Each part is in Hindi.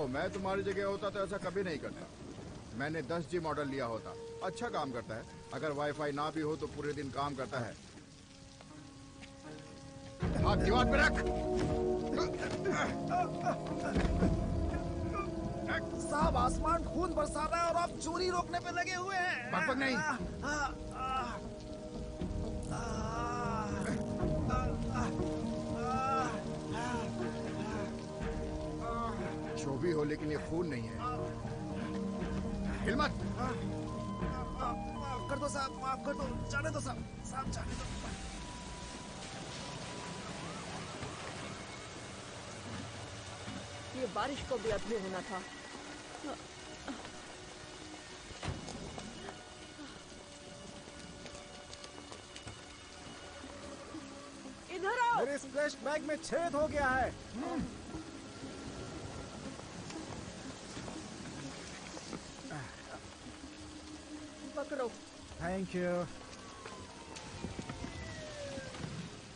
मैं तुम्हारी जगह होता तो ऐसा कभी नहीं करता। मैंने 10G मॉडल लिया होता। अच्छा काम करता है। अगर वाईफाई ना भी हो तो पूरे दिन काम करता है। हाथ दीवार पे रख। साहब आसमान खून बरसा रहा है और आप चोरी रोकने पे लगे हुए हैं। बकबक नहीं। जो भी हो लेकिन ये खून नहीं है। हिल मत। माफ कर दो साहब, माफ कर दो। जाने दो साहब, साहब जाने दो। ये बारिश को भी अभी होना था। इधर आओ। मेरे स्प्लैश बैग में छेद हो गया है। पकड़ो। Thank you.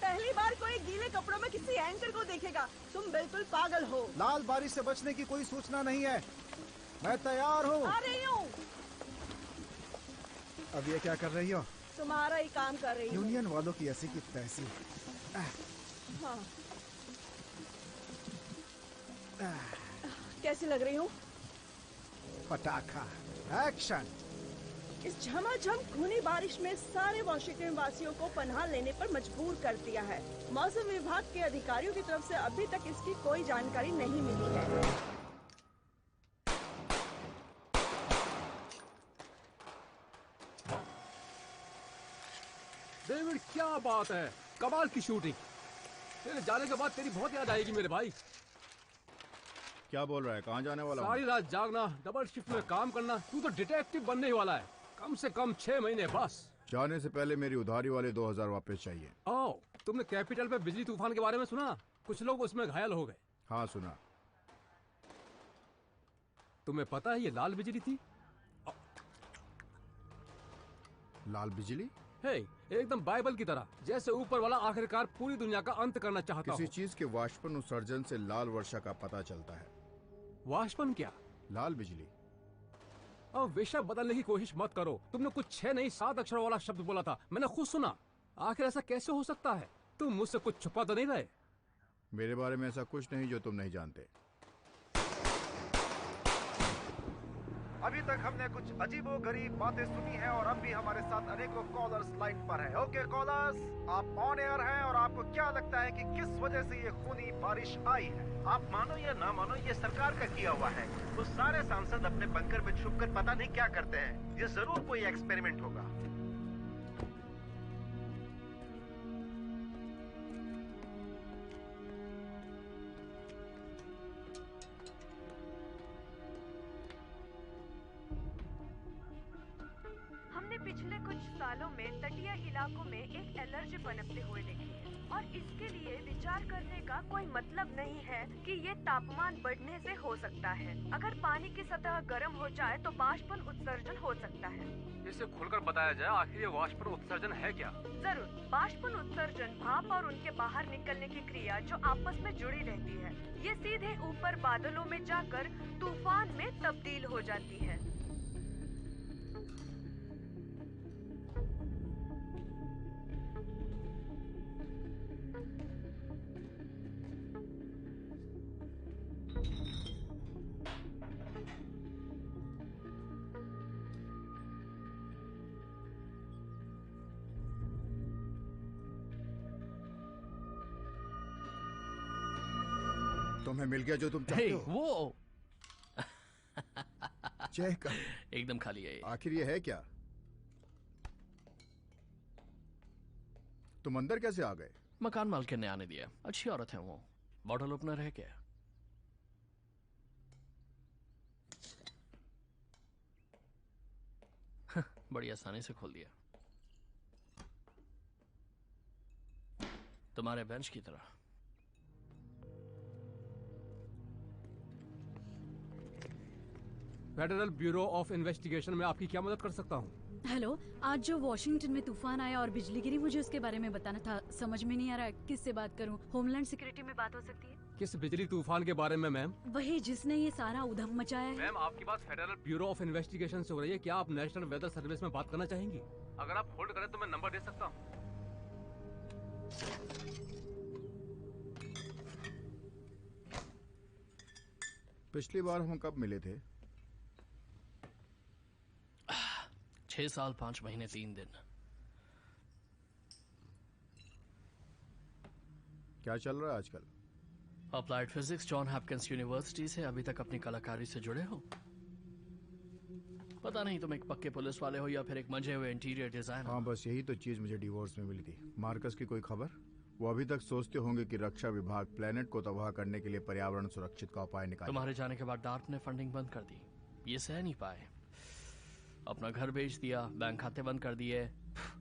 पहली बार कोई गीले कपड़ों में किसी एंकर को देखेगा। तुम बिल्कुल पागल हो। लाल बारिश से बचने की कोई सूचना नहीं है। मैं तैयार हूँ। आ रही हूँ। अब ये क्या कर रही हो? तुम्हारा ही काम कर रही हूँ। यूनियन वालों की ऐसी की तैसी। हाँ। कैसी लग रही हूँ? पटाखा। एक्शन। इस झमाझम खूनी बारिश में सारे वॉशिंगटन वासियों को पनाह लेने पर मजबूर कर दिया है। मौसम विभाग के अधिकारियों की तरफ से अभी तक इसकी कोई जानकारी नहीं मिली है। डेविड, क्या बात है, कमाल की शूटिंग। तेरे जाने के बाद तेरी बहुत याद आएगी मेरे भाई। क्या बोल रहा है? कहाँ जाने वाला? सारी रात जागना, डबल शिफ्ट में काम करना। तू तो डिटेक्टिव बनने ही वाला है। कम से कम 6 महीने बस। जाने से पहले मेरी उधारी वाले 2000 वापस चाहिए। ओह, तुमने कैपिटल पे बिजली तूफान के बारे में सुना? कुछ लोग उसमें घायल हो गए। हाँ सुना। तुम्हें पता है ये लाल बिजली थी? लाल बिजली? हे, एकदम बाइबल की तरह, जैसे ऊपर वाला आखिरकार पूरी दुनिया का अंत करना चाहता किसी हो। चीज के वाष्पन उत्सर्जन से लाल वर्षा का पता चलता है। वाष्पन क्या? लाल बिजली। अब विषय बदलने की कोशिश मत करो। तुमने कुछ 6 नहीं 7 अक्षरों वाला शब्द बोला था, मैंने खुद सुना। आखिर ऐसा कैसे हो सकता है? तुम मुझसे कुछ छुपा तो नहीं रहे? मेरे बारे में ऐसा कुछ नहीं जो तुम नहीं जानते। अभी तक हमने कुछ अजीबोगरीब बातें सुनी हैं और अब भी हमारे साथ अनेकों कॉलर्स लाइन पर हैं। ओके कॉलर्स, आप ऑन एयर हैं और आपको क्या लगता है कि किस वजह से ये खूनी बारिश आई है? आप मानो या ना मानो, ये सरकार का किया हुआ है। वो सारे सांसद अपने बंकर में छुपकर पता नहीं क्या करते हैं। ये जरूर कोई एक्सपेरिमेंट होगा। हमने पिछले कुछ सालों में तटीय इलाकों में एक एलर्जी पनपते हुए देखी है और इसके लिए विचार करने का कोई मतलब नहीं है कि ये तापमान बढ़ने से हो सकता है। अगर पानी की सतह गर्म हो जाए तो वाष्पन उत्सर्जन हो सकता है। इसे खुलकर बताया जाए, आखिर ये वाष्पन उत्सर्जन है क्या? जरूर। वाष्पन उत्सर्जन भाप और उनके बाहर निकलने की क्रिया जो आपस में जुड़ी रहती है। ये सीधे ऊपर बादलों में जाकर तूफान में तब्दील हो जाती है। तुम्हें मिल गया जो तुम चाहते हो? वो परिचय का एकदम खाली है ये। आखिर ये है क्या? तुम अंदर कैसे आ गए? मकान मालकिन ने आने दिया। अच्छी औरत है वो। बॉटल ओपनर है क्या? बड़ी आसानी से खोल दिया, तुम्हारे बेंच की तरह। फेडरल ब्यूरो ऑफ इन्वेस्टिगेशन में आपकी क्या मदद कर सकता हूँ? हेलो, आज जो वॉशिंगटन में तूफान आया और बिजली गिरी, मुझे उसके बारे में बताना था। समझ में नहीं आ रहा किससे बात करूं। होमलैंड सिक्योरिटी में बात हो सकती है? किस बिजली तूफान के बारे में मैम? वही जिसने ये सारा उधम मचाया है। मैम, आपकी बात फेडरल ब्यूरो ऑफ इन्वेस्टिगेशन से हो रही है। क्या आप नेशनल वेदर सर्विस में बात करना चाहेंगी? अगर आप होल्ड करें तो मैं नंबर दे सकता हूँ। पिछली बार हम कब मिले थे? 6 साल 5 महीने 3 दिन। क्या चल रहा है आजकल? Applied physics John Hopkins university से। अभी तक अपनी कलाकारी से जुड़े हो? पता नहीं तुम एक पक्के पुलिस वाले हो या फिर एक मंझे हुए इंटीरियर डिजाइनर। हाँ, बस यही तो चीज मुझे डिवोर्स में मिली थी। मार्कस की कोई खबर? वो अभी तक सोचते होंगे कि रक्षा विभाग प्लेनेट को तबाह करने के लिए पर्यावरण सुरक्षित का उपाय निकाले। तुम्हारे जाने के बाद डार्क ने फंडिंग बंद कर दी। ये सह नहीं पाए, अपना घर बेच दिया, बैंक खाते बंद कर दिए,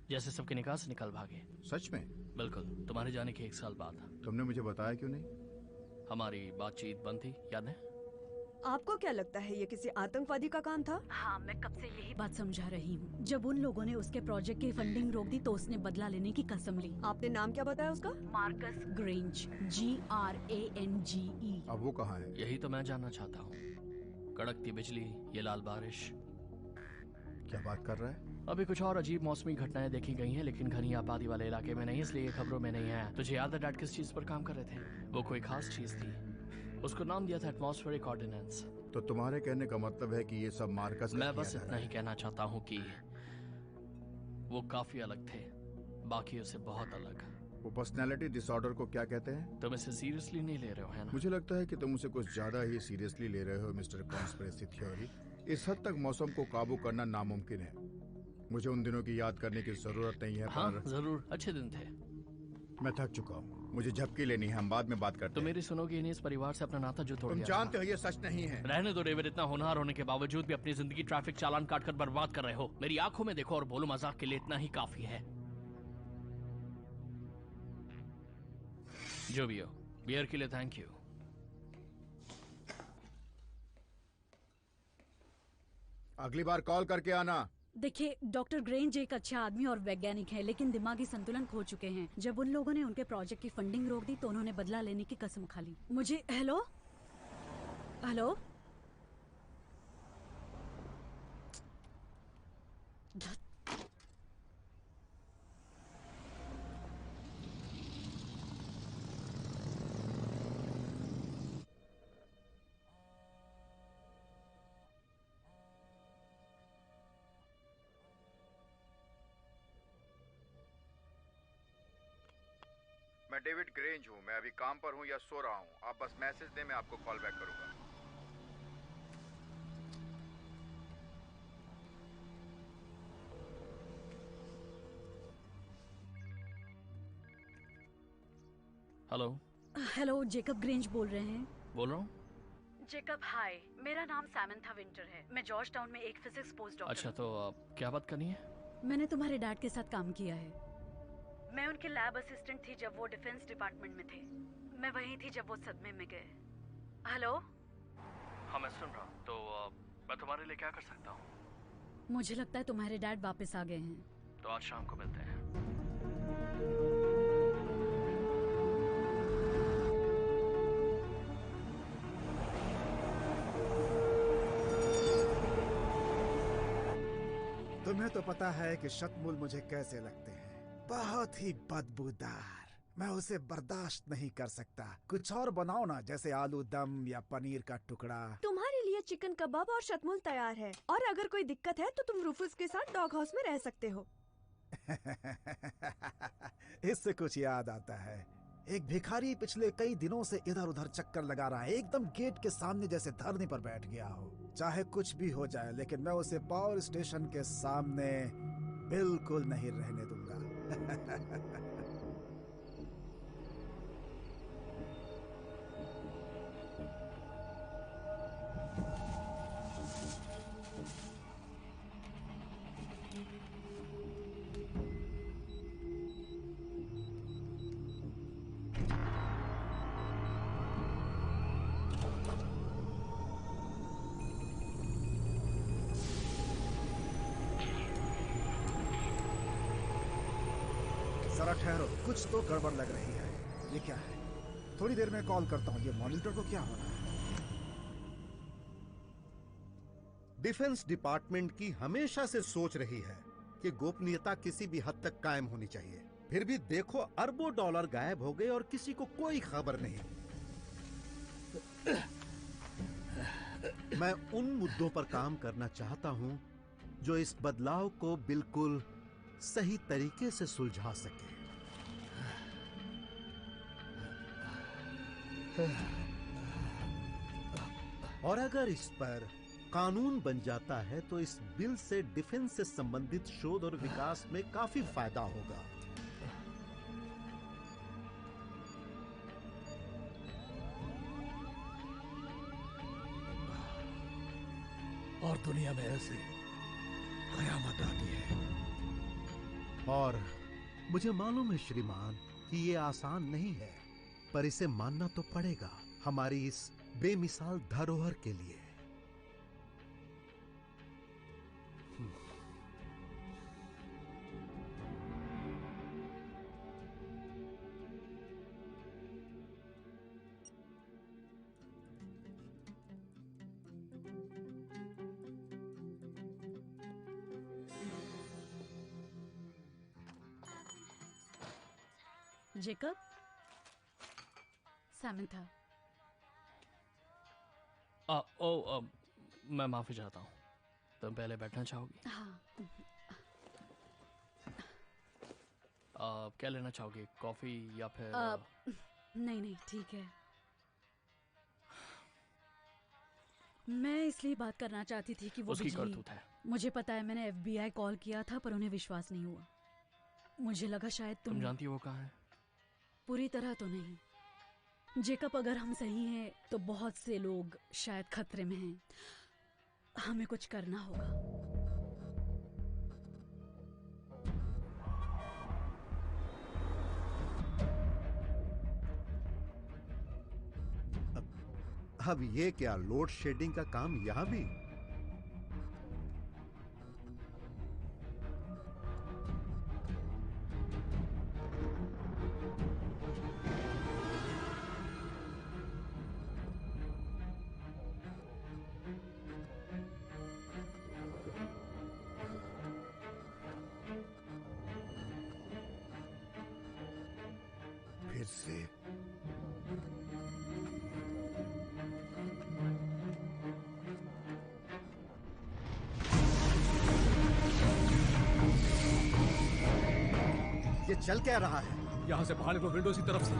जैसे सबके निकाह से निकल भागे। सच में? बिल्कुल, तुम्हारे जाने के 1 साल बाद। तुमने मुझे बताया क्यों नहीं? हमारी बातचीत बंद थी, याद है? आपको क्या लगता है ये किसी आतंकवादी का काम था? हाँ, मैं कब से यही बात समझा रही हूँ। जब उन लोगों ने उसके प्रोजेक्ट की फंडिंग रोक दी तो उसने बदला लेने की कसम ली। आपने नाम क्या बताया उसका? Marcus grange, GRANGE। अब वो कहाँ है? यही तो मैं जानना चाहता हूँ। कड़कती बिजली, ये लाल बारिश। क्या बात कर रहा है? अभी कुछ और अजीब मौसमी घटनाएं देखी गई हैं, लेकिन घनी आबादी वाले इलाके में नहीं, इसलिए ये खबरों में नहीं है। तुझे याद है डैड किस चीज पर काम कर रहे थे? वो कोई खास चीज थी, उसको नाम दिया था एटमॉस्फेरिक ऑर्डिनेंस। तो तुम्हारे कहने का मतलब है कि ये सब मार्कस ने मैं किया बस था? इतना ही कहना चाहता हूँ कि वो काफी अलग थे, बाकियों से बहुत अलग। वो पर्सनैलिटी डिसऑर्डर को क्या कहते हैं? तुम इसे सीरियसली नहीं ले रहे हो, है ना? मुझे लगता है कि तुम उसे कुछ ज्यादा ही सीरियसली ले रहे हो मिस्टर कॉन्स्पिरेसी थ्योरी। इस हद तक मौसम को काबू करना नामुमकिन है। मुझे उन दिनों की याद करने की जरूरत नहीं है। हाँ, पर जरूर, अच्छे दिन थे। मैं थक चुका हूँ, मुझे झपकी लेनी है। हम बाद में बात करते तो हैं। मेरी सुनोगे नहीं, इस परिवार से अपना नाता जो तोड़ तुम दिया जानते हो ये सच नहीं है। रहने दो डेविड, इतना होनहार होने के बावजूद भी अपनी जिंदगी ट्रैफिक चालान काट कर बर्बाद कर रहे हो। मेरी आंखों में देखो और बोलो मजाक के लिए इतना ही काफी है। जो भी हो, बियर के लिए थैंक यू। अगली बार कॉल करके आना। देखिए, डॉक्टर ग्रेंज एक अच्छा आदमी और वैज्ञानिक है, लेकिन दिमागी संतुलन खो चुके हैं। जब उन लोगों ने उनके प्रोजेक्ट की फंडिंग रोक दी तो उन्होंने बदला लेने की कसम खा ली। मुझे हेलो हेलो मैं डेविड ग्रेंज हूँ। मैं अभी काम पर हूँ या सो रहा हूँ। आप बस मैसेज दें, मैं आपको कॉल बैक करूंगा। हेलो हेलो, जेकब ग्रेंज बोल रहे हैं? बोल रहा हूँ। जेकब हाय, मेरा नाम सैमंथा विंटर है। मैं जॉर्ज टाउन में एक फिजिक्स पोस्ट डॉक्टर। अच्छा, तो क्या बात करनी है? मैंने तुम्हारे डैड के साथ काम किया है। मैं उनके लैब असिस्टेंट थी जब वो डिफेंस डिपार्टमेंट में थे। मैं वहीं थी जब वो सदमे में गए। हेलो? हाँ, मैं सुन रहा हूँ। तो मैं तुम्हारे लिए क्या कर सकता हूँ? मुझे लगता है तुम्हारे डैड वापस आ गए हैं। तो आज शाम को मिलते हैं। तुम्हें तो पता है कि शतमुल मुझे कैसे लगते हैं, बहुत ही बदबूदार। मैं उसे बर्दाश्त नहीं कर सकता। कुछ और बनाओ ना, जैसे आलू दम या पनीर का टुकड़ा। तुम्हारे लिए चिकन कबाब और शतमुल तैयार है। और अगर कोई दिक्कत है तो तुम रूफुस के साथ डॉग हाउस में रह सकते हो। इससे कुछ याद आता है, एक भिखारी पिछले कई दिनों से इधर उधर चक्कर लगा रहा है, एकदम गेट के सामने जैसे धरने पर बैठ गया हो। चाहे कुछ भी हो जाए, लेकिन मैं उसे पावर स्टेशन के सामने बिल्कुल नहीं रहने दूंगा। जरा ठहरो, कुछ तो गड़बड़ लग रही है। ये क्या है? थोड़ी देर में कॉल करता हूँ। ये मॉनिटर को क्या हो रहा है? डिफेंस डिपार्टमेंट की हमेशा से सोच रही है कि गोपनीयता किसी भी हद तक कायम होनी चाहिए। फिर भी देखो, अरबों डॉलर गायब हो गए और किसी को कोई खबर नहीं। मैं उन मुद्दों पर काम करना चाहता हूं जो इस बदलाव को बिल्कुल सही तरीके से सुलझा सके। और अगर इस पर कानून बन जाता है तो इस बिल से डिफेंस से संबंधित शोध और विकास में काफी फायदा होगा। और दुनिया में ऐसे कयामत आती है। और मुझे मालूम है श्रीमान कि ये आसान नहीं है, पर इसे मानना तो पड़ेगा हमारी इस बेमिसाल धरोहर के लिए। Jacob, Samantha. मैं माफी चाहता हूँ। तुम पहले बैठना चाहोगी? हाँ। क्या लेना चाहोगी, कॉफी या फिर? नहीं नहीं, ठीक है। मैं इसलिए बात करना चाहती थी कि वो उसकी करतूत है। मुझे पता है, मैंने FBI कॉल किया था पर उन्हें विश्वास नहीं हुआ। मुझे लगा शायद तुम जानती हो वो कहाँ है? पूरी तरह तो नहीं। जेकब, अगर हम सही हैं तो बहुत से लोग शायद खतरे में हैं। हमें कुछ करना होगा। अब ये क्या, लोड शेडिंग का काम यहां भी? फिर से ये चल क्या रहा है? यहाँ से बाहर निकलो, विंडोज की तरफ से।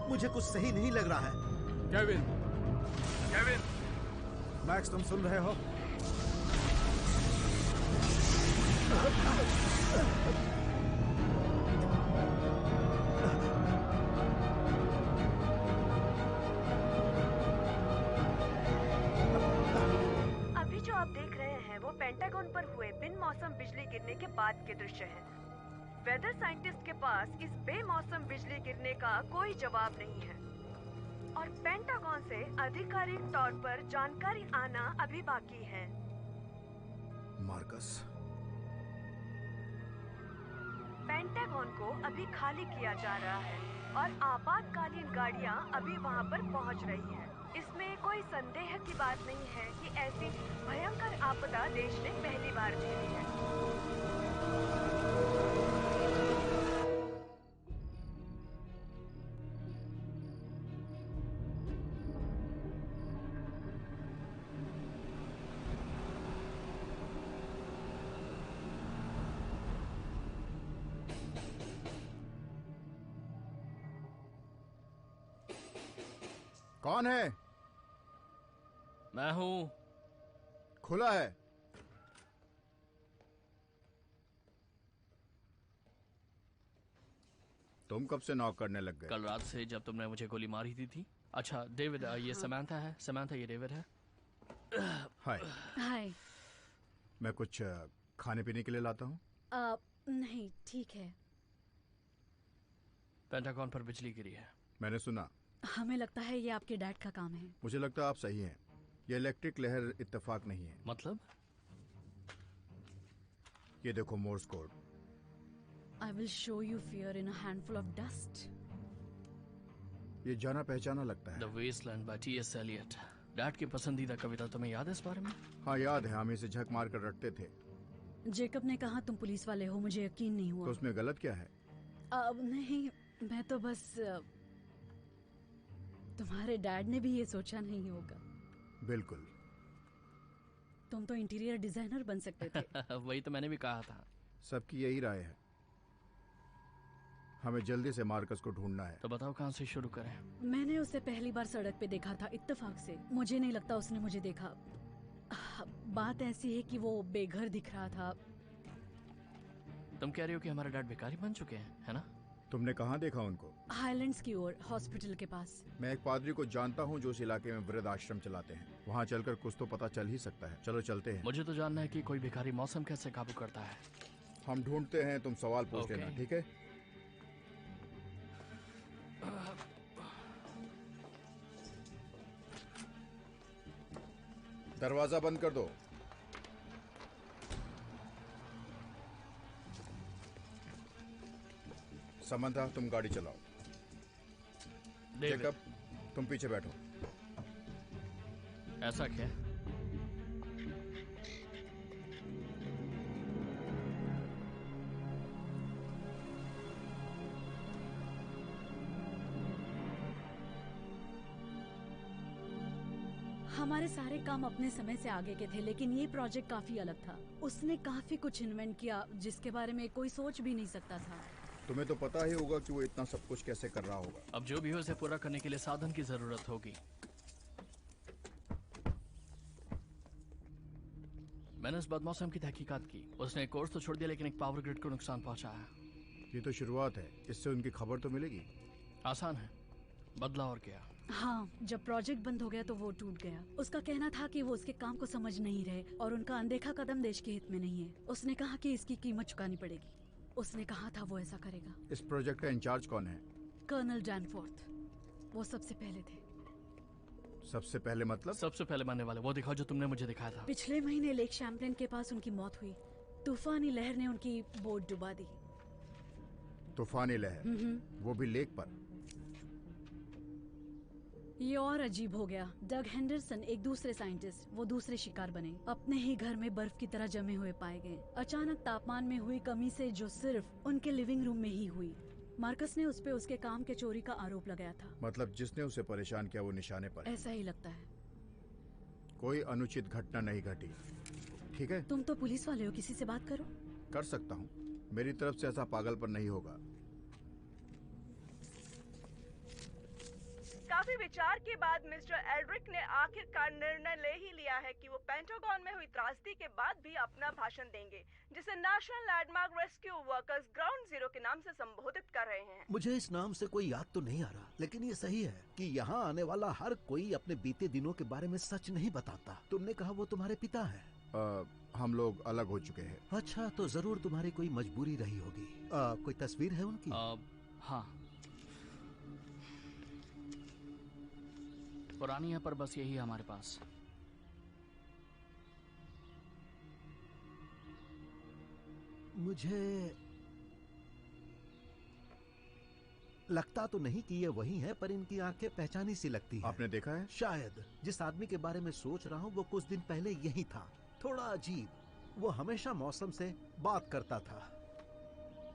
मुझे कुछ सही नहीं लग रहा है। केविन, केविन, मैक्स, तुम सुन रहे हो? अभी जो आप देख रहे हैं वो पेंटागन पर हुए बिन मौसम बिजली गिरने के बाद के दृश्य हैं। वेदर साइंटिस्ट के पास इस बेमौसम बिजली गिरने का कोई जवाब नहीं है और पेंटागन से आधिकारिक तौर पर जानकारी आना अभी बाकी है। मार्कस, पेंटागन को अभी खाली किया जा रहा है और आपातकालीन गाड़ियां अभी वहां पर पहुंच रही हैं। इसमें कोई संदेह की बात नहीं है कि ऐसी भयंकर आपदा देश ने पहली बार झेली है। कौन है? मैं हूं। खुला है। तुम कब से नॉक करने लग गए? कल रात से, जब तुमने मुझे गोली मारी थी। अच्छा डेविड, ये समांथा है। समांथा, ये डेविड है। हाय। हाय। मैं कुछ खाने पीने के लिए लाता हूँ। नहीं, ठीक है। पेंटागन पर बिजली गिरी है। मैंने सुना। हमें लगता है ये आपके डैड का काम है। मुझे लगता है आप सही हैं। ये इलेक्ट्रिक लहर इत्तेफाक नहीं है। मतलब? ये देखो Morse code. I will show you fear in a handful of dust. ये जाना पहचाना लगता है। The Wasteland by T.S. Eliot। Dad की पसंदीदा कविता, तुम्हें याद है इस बारे में? हाँ याद है, हम इसे झक मार कर रटते थे। जेकब ने कहा तुम पुलिस वाले हो, मुझे यकीन नहीं हुआ। तो उसमें गलत क्या है? नहीं, मैं तो बस तुम्हारे डैड ने भी ये सोचा नहीं होगा। बिल्कुल। तुम तो इंटीरियर डिजाइनर बन सकते थे। वही तो मैंने भी कहा था। सबकी यही राय है। हमें जल्दी से मार्कस को ढूंढना है। तो बताओ कहाँ से शुरू करें? मैंने उसे पहली बार सड़क पे देखा था, इत्तेफाक से। मुझे नहीं लगता उसने मुझे देखा। बात ऐसी है कि वो बेघर दिख रहा था। तुम कह रही हो कि हमारे डैड भिखारी बन चुके हैं, है ना? तुमने कहाँ देखा उनको? हाईलैंड्स की ओर, हॉस्पिटल के पास। मैं एक पादरी को जानता हूँ जो उस इलाके में वृद्ध आश्रम चलाते हैं। वहाँ चलकर कुछ तो पता चल ही सकता है। चलो चलते हैं। मुझे तो जानना है कि कोई भिखारी मौसम कैसे काबू करता है। हम ढूंढते हैं, तुम सवाल पूछ लेना, ठीक है? दरवाजा बंद कर दो। समंथा, तुम गाड़ी चलाओ। जेकब, तुम पीछे बैठो। ऐसा क्या? हमारे सारे काम अपने समय से आगे के थे, लेकिन ये प्रोजेक्ट काफी अलग था। उसने काफी कुछ इन्वेंट किया जिसके बारे में कोई सोच भी नहीं सकता था। तुम्हें तो पता ही होगा कि वो इतना सब कुछ कैसे कर रहा होगा। अब जो भी हो, इसे पूरा करने के लिए साधन की जरूरत होगी। मैंने उस बदमौसम की तहकीकात की। उसने एक कोर्स तो छोड़ दिया, लेकिन एक पावर ग्रिड को नुकसान पहुंचाया। ये तो शुरुआत है, इससे उनकी खबर तो मिलेगी। आसान है, बदला और क्या। हाँ, जब प्रोजेक्ट बंद हो गया तो वो टूट गया। उसका कहना था कि वो उसके काम को समझ नहीं रहे और उनका अनदेखा कदम देश के हित में नहीं है। उसने कहा कि इसकी कीमत चुकानी पड़ेगी। उसने कहा था वो ऐसा करेगा। इस प्रोजेक्ट का इंचार्ज कौन है? कर्नल डैनफोर्थ। वो सबसे पहले थे। सबसे पहले मतलब? सबसे पहले मानने वाले। वो दिखाओ जो तुमने मुझे दिखाया था। पिछले महीने लेक शैम्पलिन के पास उनकी मौत हुई। तूफानी लहर ने उनकी बोट डुबा दी। तूफानी लहर? वो भी लेक पर? ये और अजीब हो गया। डग हेंडरसन, एक दूसरे साइंटिस्ट, वो दूसरे शिकार बने। अपने ही घर में बर्फ की तरह जमे हुए पाए गए। अचानक तापमान में हुई कमी से, जो सिर्फ उनके लिविंग रूम में ही हुई। मार्कस ने उस पे उसके काम के चोरी का आरोप लगाया था। मतलब जिसने उसे परेशान किया वो निशाने पर है। ऐसा ही लगता है। कोई अनुचित घटना नहीं घटी, ठीक है? तुम तो पुलिस वाले हो, किसी से बात करो। कर सकता हूँ, मेरी तरफ से ऐसा पागलपन नहीं होगा। काफी विचार के बाद मिस्टर एल्ड्रिक ने आखिरकार निर्णय ले ही लिया है कि वो पेंटागन में हुई त्रासदी के बाद भी अपना भाषण देंगे, जिसे national landmark rescue workers ground zero के नाम से संबोधित कर रहे हैं। मुझे इस नाम से कोई याद तो नहीं आ रहा, लेकिन ये सही है कि यहाँ आने वाला हर कोई अपने बीते दिनों के बारे में सच नहीं बताता। तुमने कहा वो तुम्हारे पिता हैं? हम लोग अलग हो चुके हैं। अच्छा, तो जरूर तुम्हारी कोई मजबूरी रही होगी। कोई तस्वीर है उनकी? हाँ, पुरानी है पर बस यही है हमारे पास। मुझे लगता तो नहीं कि ये वही है, पर इनकी आंखें पहचानी सी लगती है। आपने देखा है? शायद। जिस आदमी के बारे में सोच रहा हूँ वो कुछ दिन पहले यही था। थोड़ा अजीब। वो हमेशा मौसम से बात करता था।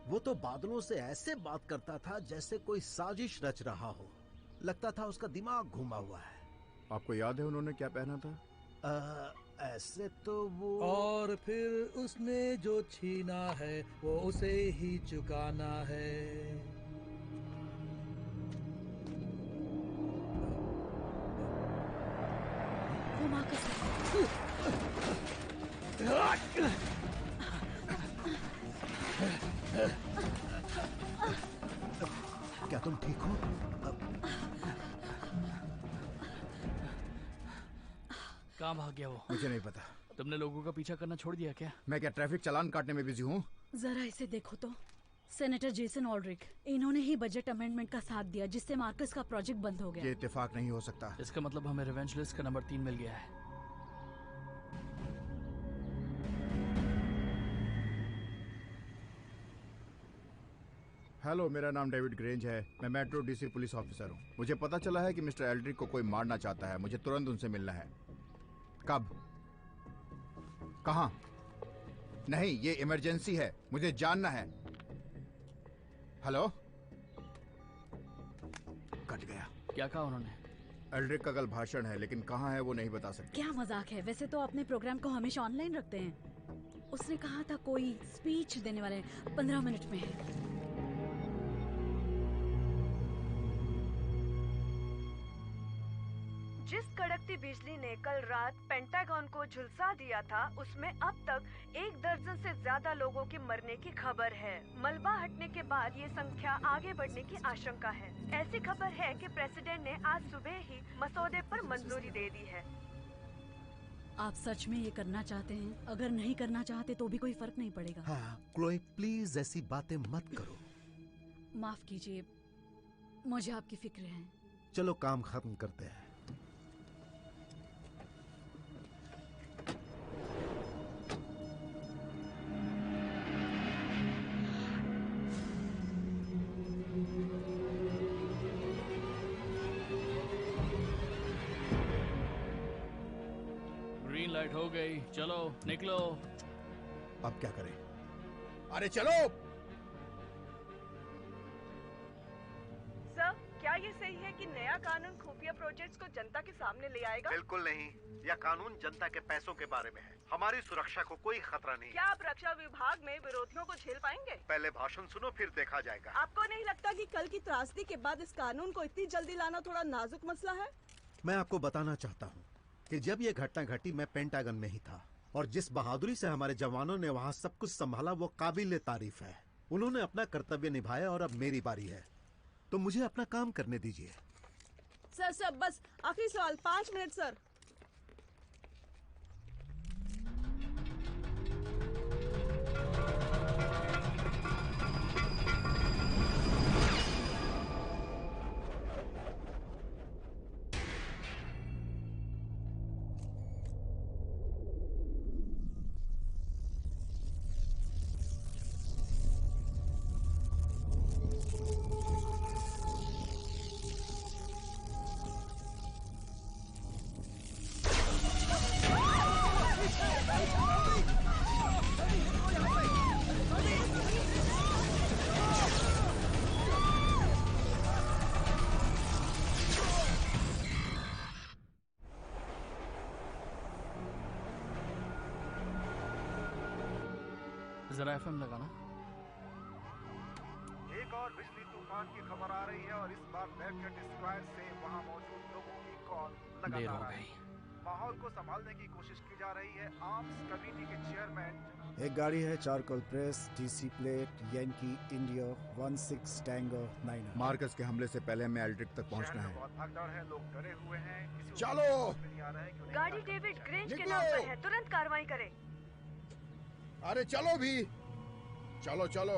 वो तो बादलों से ऐसे बात करता था जैसे कोई साजिश रच रहा हो। लगता था उसका दिमाग घूमा हुआ है। आपको याद है उन्होंने क्या पहना था? ऐसे तो वो। और फिर उसने जो छीना है वो उसे ही चुकाना है। क्या तुम ठीक हो? कहाँ भाग गया वो? मुझे नहीं पता। तुमने लोगों का पीछा करना छोड़ दिया क्या? मैं क्या ट्रैफिक चालान काटने में बिजी हूँ? जरा इसे देखो तो। सेनेटर जेसन ऑल्ड्रिक, इन्होंने ही बजट अमेंडमेंट का साथ दिया जिससे मार्कस का प्रोजेक्ट बंद हो गया। ये इत्तेफाक नहीं हो सकता। इसका मतलब हमें रिवेंज लिस्ट का नंबर 3 मिल गया है। हेलो, मेरा नाम डेविड ग्रेंज है। मैं मेट्रो डीसी पुलिस ऑफिसर हूँ। मुझे पता चला है कि मिस्टर एल्ड्रिक को कोई मारना चाहता है। मुझे तुरंत उनसे मिलना है। कब? कहाँ? नहीं, ये इमरजेंसी है, मुझे जानना है। हेलो? कट गया। क्या कहा उन्होंने? एल्ड्रिक का कल भाषण है, लेकिन कहाँ है वो नहीं बता सकते। क्या मजाक है? वैसे तो अपने प्रोग्राम को हमेशा ऑनलाइन रखते हैं। उसने कहा था कोई स्पीच देने वाले 15 मिनट में है। जिस कड़कती बिजली ने कल रात पेंटागन को झुलसा दिया था, उसमें अब तक 1 दर्जन से ज्यादा लोगों के मरने की खबर है। मलबा हटने के बाद ये संख्या आगे बढ़ने की आशंका है। ऐसी खबर है कि प्रेसिडेंट ने आज सुबह ही मसौदे पर मंजूरी दे दी है। आप सच में ये करना चाहते हैं? अगर नहीं करना चाहते तो भी कोई फर्क नहीं पड़ेगा। हाँ, क्लोई प्लीज ऐसी बातें मत करो। माफ कीजिए, मुझे आपकी फिक्र है। चलो काम खत्म करते हैं। ग्रीन लाइट हो गई, चलो निकलो। अब क्या करें? अरे चलो। सर, क्या ये सही है कि नया कानून खुफिया प्रोजेक्ट्स को जनता के सामने ले आएगा? बिल्कुल नहीं। यह कानून जनता के पैसों के बारे में है। हमारी सुरक्षा को कोई खतरा नहीं। क्या आप रक्षा विभाग में विरोधियों को झेल पाएंगे? पहले भाषण सुनो, फिर देखा जाएगा। आपको नहीं लगता कि कल की त्रासदी के बाद इस कानून को इतनी जल्दी लाना थोड़ा नाजुक मसला है? मैं आपको बताना चाहता हूँ कि जब ये घटना घटी मैं पेंटागन में ही था, और जिस बहादुरी से हमारे जवानों ने वहाँ सब कुछ संभाला वो काबिल तारीफ है। उन्होंने अपना कर्तव्य निभाया और अब मेरी बारी है, तो मुझे अपना काम करने दीजिए। सर बस आखिरी सवाल, 5 मिनट सर। जरा एफएम लगाना। एक और बिजली तूफान की खबर आ रही है और इस बार बैरकेट स्क्वायर से वहां मौजूद लोगों की कॉल देर हो लगातार गई। माहौल को संभालने की कोशिश की जा रही है। आर्म्स कमेटी के चेयरमैन। एक गाड़ी है, चारकोल प्रेस, टीसी प्लेट, यानी इंडिया 16 टैंगो 9। मार्कस के हमले से पहले हमें एल्ड्रिक तक पहुंचना है। बहुत भगदड़ है, लोग डरे हुए हैं। चलो। गाड़ी डेविड ग्रेंज के नाम पर है, तुरंत कार्रवाई करें। अरे चलो भी, चलो चलो।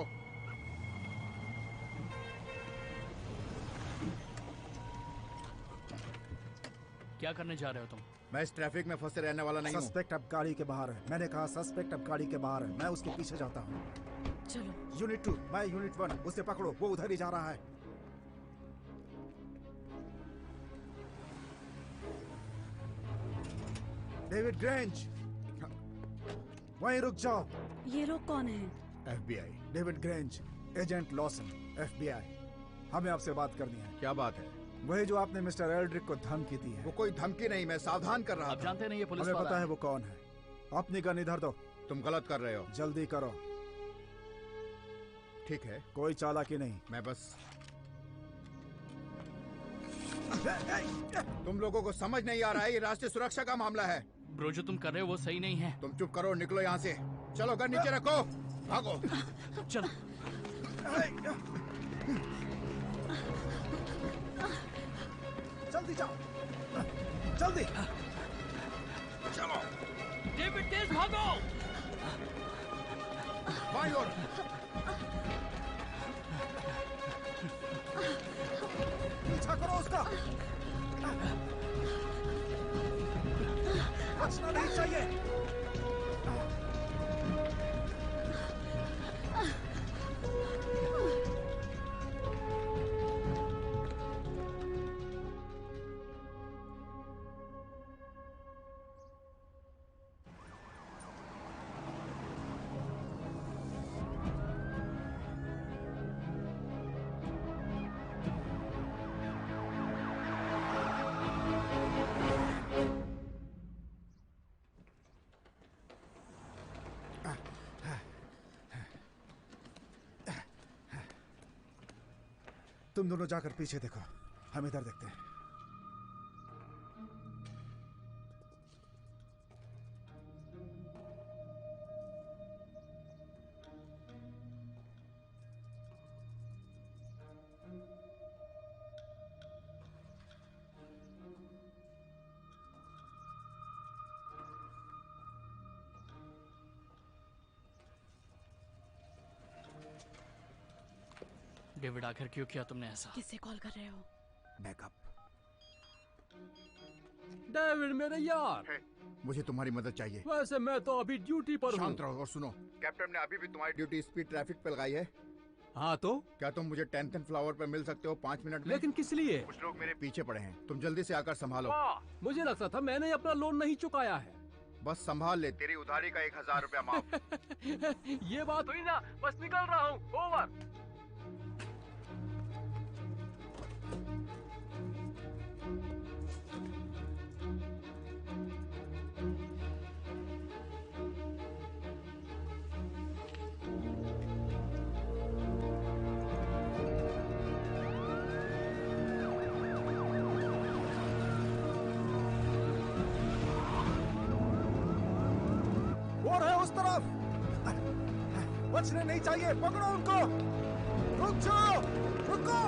क्या करने जा रहे हो तुम? मैं इस ट्रैफिक में फंसे रहने वाला नहीं हूँ। सस्पेक्ट अब गाड़ी के बाहर है। मैंने कहा सस्पेक्ट अब गाड़ी के बाहर है। मैं उसके पीछे जाता हूँ। चलो। यूनिट 2, मैं यूनिट 1, उसे पकड़ो, वो उधर ही जा रहा है। डेविड ग्रेंज, वहीं रुक जाओ। ये लोग कौन हैं? FBI। David grange, agent Lawson, FBI। हमें आपसे बात करनी है। क्या बात है? वही जो आपने मिस्टर एल्ड्रिक को धमकी दी है। वो कोई धमकी नहीं, मैं सावधान कर रहा था। आप जानते नहीं ये पुलिस हमें वाला पता है वो कौन है। अपनी गन इधर दो। तुम गलत कर रहे हो। जल्दी करो। ठीक है, कोई चालाकी नहीं। मैं बस तुम लोगों को समझ नहीं आ रहा है, ये राष्ट्रीय सुरक्षा का मामला है। ब्रो जो तुम कर रहे हो वो सही नहीं है। तुम चुप करो, निकलो यहाँ से। चलो गन नीचे रखो, भागो। चलो। जल्दी जाओ, जल्दी चलो। डेविड तेज भागो। बाईं ओर। पीछा करो उसका। बचना नहीं चाहिए। तुम दोनों जाकर पीछे देखो, हम इधर देखते हैं। डेविड आखिर क्यों किया तुमने ऐसा? किससे कॉल कर रहे हो? बैकअप। डेविड मेरे यार, मुझे तुम्हारी मदद चाहिए। वैसे मैं तो अभी ड्यूटी पर हूँ। शांत रहो और सुनो, कैप्टन ने अभी भी तुम्हारी ड्यूटी स्पीड ट्रैफिक पे लगाई है। हाँ तो क्या तुम मुझे 10th एंड फ्लावर पे मिल सकते हो 5 मिनट में? लेकिन किस लिए? कुछ लोग मेरे पीछे पड़े हैं, तुम जल्दी से आकर संभालो। मुझे लगता था मैंने अपना लोन नहीं चुकाया है। बस संभाल ले, तेरी उधारी का 1000 रुपया माफ। ये बात हुई ना, बस निकल रहा हूँ। ओवर। और है उस तरफ। बचने नहीं चाहिए, पकड़ो उनको। रुक जाओ, रुको।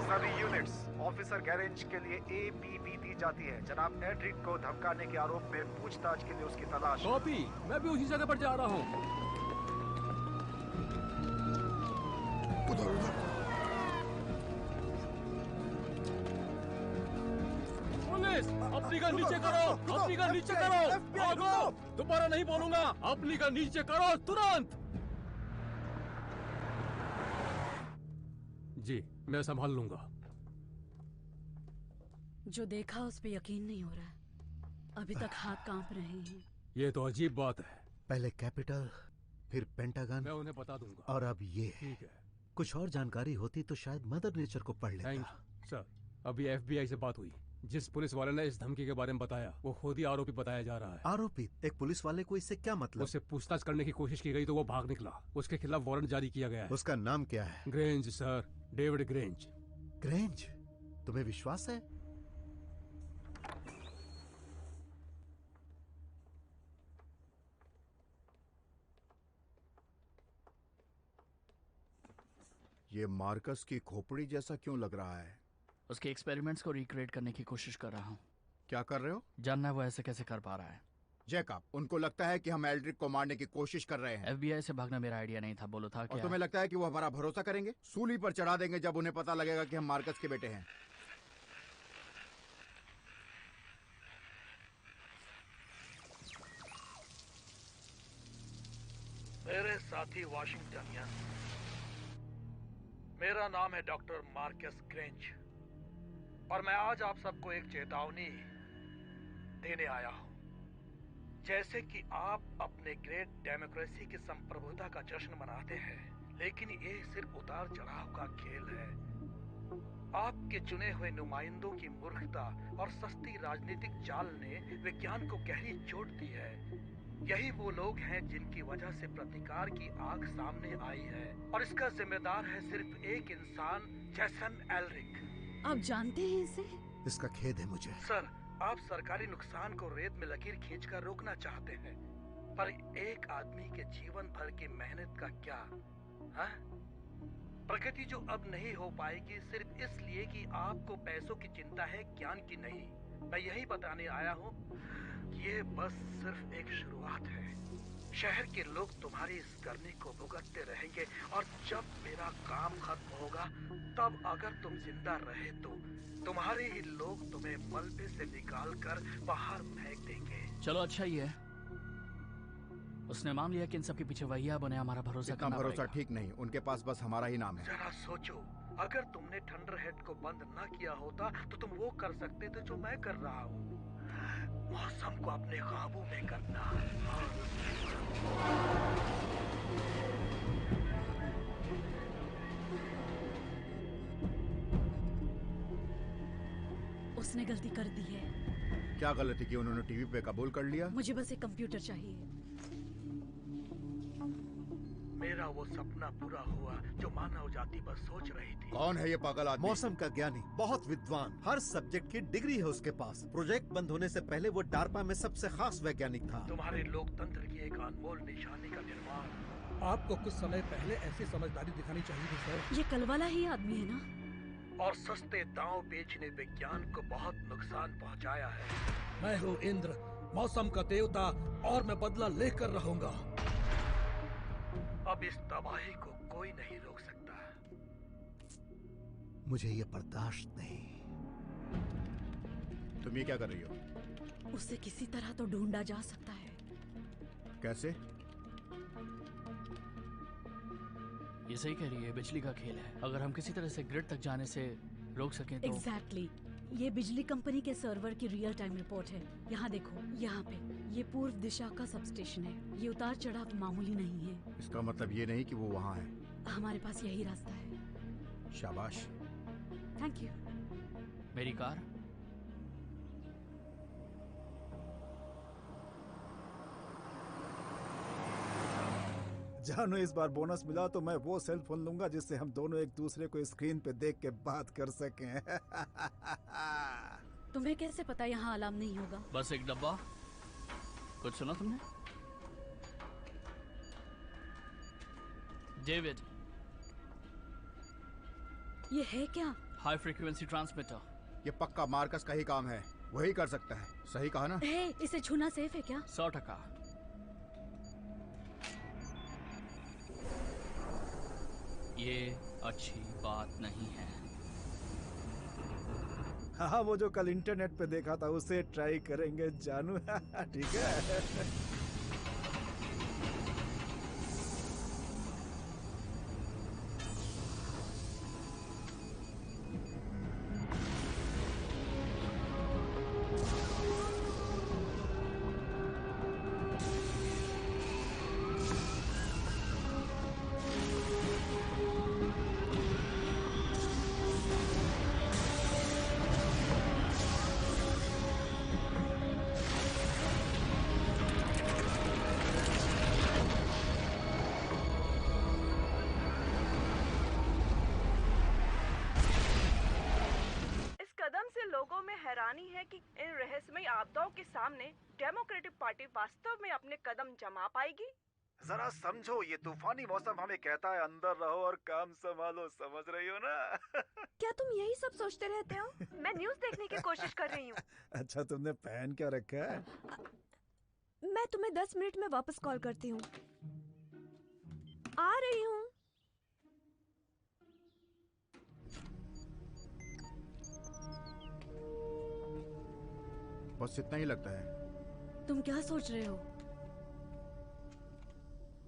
सभी यूनिट्स ऑफिसर गैरेंज के लिए APB दी जाती है। जनाब एड्रिक को धमकाने के आरोप में पूछताछ के लिए उसकी तलाश। कॉपी, मैं भी उसी जगह पर जा रहा हूँ। पुलिस, अपनी गन नीचे करो, अपनी गन नीचे करो। भागो, दोबारा नहीं बोलूंगा। अपनी गन नीचे करो तुरंत। जी, मैं संभाल लूंगा। जो देखा उस पे यकीन नहीं हो रहा। अभी तक हाथ कांप रहे हैं। ये तो अजीब बात है। पहले कैपिटल, फिर पेंटागन, मैं उन्हें बता दूंगा। और अब ये। ठीक है। कुछ और जानकारी होती तो शायद मदर नेचर को पढ़ लेता। Thank you sir. अभी FBI से बात हुई। जिस पुलिस वाले ने इस धमकी के बारे में बताया वो खुद ही आरोपी बताया जा रहा है। आरोपी? एक पुलिस वाले को इससे क्या मतलब? उससे पूछताछ करने की कोशिश की गई तो वो भाग निकला। उसके खिलाफ वारंट जारी किया गया है। उसका नाम क्या है? Grange sir, David grange. Grange? तुम्हें विश्वास है? ये मार्कस की खोपड़ी जैसा क्यों लग रहा है? उसके एक्सपेरिमेंट्स को रिक्रिएट करने की कोशिश कर रहा हूँ। क्या कर रहे हो? जानना है वो ऐसे कैसे कर पा रहा है। जैकब, उनको लगता है कि हम एल्ड्रिक को मारने की कोशिश कर रहे हैं। FBI से भागना मेरा आइडिया नहीं था, बोलो था क्या? और तुम्हें लगता है कि वो हमारा भरोसा करेंगे? सूली पर चढ़ा देंगे जब उन्हें पता लगेगा कि हम मार्कस के बेटे हैं। मेरे साथी वाशिंगटनियन, मेरा नाम है डॉक्टर मार्कस ग्रेंज और मैं आज आप सबको एक चेतावनी देने आया हूं। जैसे कि आप अपने ग्रेट डेमोक्रेसी की संप्रभुता का जश्न मनाते हैं, लेकिन ये सिर्फ उतार चढ़ाव का खेल है। आपके चुने हुए नुमाइंदों की मूर्खता और सस्ती राजनीतिक चाल ने विज्ञान को गहरी चोट दी है। यही वो लोग हैं जिनकी वजह से प्रतिकार की आग सामने आई है और इसका जिम्मेदार है सिर्फ एक इंसान, जेसन एल्रिक। आप जानते हैं इसे? इसका खेद है मुझे। सर, आप सरकारी नुकसान को रेत में लकीर खींचकर रोकना चाहते हैं, पर एक आदमी के जीवन भर की मेहनत का क्या? हाँ? प्रगति जो अब नहीं हो पाएगी सिर्फ इसलिए कि आपको पैसों की चिंता है, ज्ञान की नहीं। मैं यही बताने आया हूँ, ये बस सिर्फ एक शुरुआत है। शहर के लोग तुम्हारी इस करनी को भुगतते रहेंगे और जब मेरा काम खत्म होगा तब अगर तुम जिंदा रहे तो तुम्हारे ही लोग तुम्हें मलबे से निकालकर बाहर फेंक देंगे। चलो अच्छा ही है, उसने मान लिया कि इन सब के पीछे वही है, अब उन्हें हमारा भरोसा इतना करना भरोसा पड़ेगा। ठीक नहीं, उनके पास बस हमारा ही नाम है। जरा सोचो, अगर तुमने थंडरहेड को बंद न किया होता तो तुम वो कर सकते थे जो मैं कर रहा हूँ, मौसम को अपने काबू में करना। उसने गलती कर दी है। क्या गलती की उन्होंने? टीवी पे कबूल कर लिया। मुझे बस एक कंप्यूटर चाहिए। मेरा वो सपना पूरा हुआ जो मानव जाति पर सोच रही थी। कौन है ये पागल आदमी? मौसम का ज्ञानी, बहुत विद्वान, हर सब्जेक्ट की डिग्री है उसके पास। प्रोजेक्ट बंद होने से पहले वो डार्पा में सबसे खास वैज्ञानिक था। तुम्हारे लोकतंत्र की एक अनमोल निशानी का निर्माण। आपको कुछ समय पहले ऐसी समझदारी दिखानी चाहिए थी सर। ये कल वाला ही आदमी है ना? और सस्ते दांव बेचने विज्ञान को बहुत नुकसान पहुंचाया है। मैं हूँ इंद्र, मौसम का देवता, और मैं बदला लेकर रहूंगा। अब इस तबाही को कोई नहीं रोक सकता। मुझे ये बर्दाश्त नहीं। तुम ये क्या कर रही हो? उसे किसी तरह तो ढूंढा जा सकता है। कैसे? ये सही कह रही है, बिजली का खेल है। अगर हम किसी तरह से ग्रिड तक जाने से रोक सकें तो। एग्जैक्टली। ये बिजली कंपनी के सर्वर की रियल टाइम रिपोर्ट है। यहाँ देखो, यहाँ पे ये पूर्व दिशा का सबस्टेशन है। ये उतार चढ़ाव मामूली नहीं है। इसका मतलब ये नहीं कि वो वहाँ है। हमारे पास यही रास्ता है। शाबाश। Thank you. मेरी कार? जानू, इस बार बोनस मिला तो मैं वो सेल फोन लूंगा जिससे हम दोनों एक दूसरे को स्क्रीन पे देख के बात कर सकें। तुम्हें कैसे पता यहाँ अलार्म नहीं होगा? बस एक डब्बा। कुछ सुना तुमने? डेविड, ये है क्या? High frequency transmitter. ये पक्का मार्कस का ही काम है, वही कर सकता है। सही कहा ना? इसे छूना सेफ है क्या? 100%। ये अच्छी बात नहीं है। हाँ, वो जो कल इंटरनेट पे देखा था उसे ट्राई करेंगे जानू। ठीक है। हैरानी है कि इन रहस्यमयी आपदाओं के सामने डेमोक्रेटिक पार्टी वास्तव में अपने कदम जमा पाएगी। जरा समझो, ये तूफानी मौसम हमें कहता है अंदर रहो और काम संभालो, समझ रही हो ना? क्या तुम यही सब सोचते रहते हो? मैं न्यूज़ देखने की कोशिश कर रही हूँ। अच्छा, तुमने पहन क्या रखा है? मैं तुम्हें 10 मिनट में वापस कॉल करती हूँ। आ रही हूँ। बस इतना ही लगता है। तुम क्या सोच रहे हो?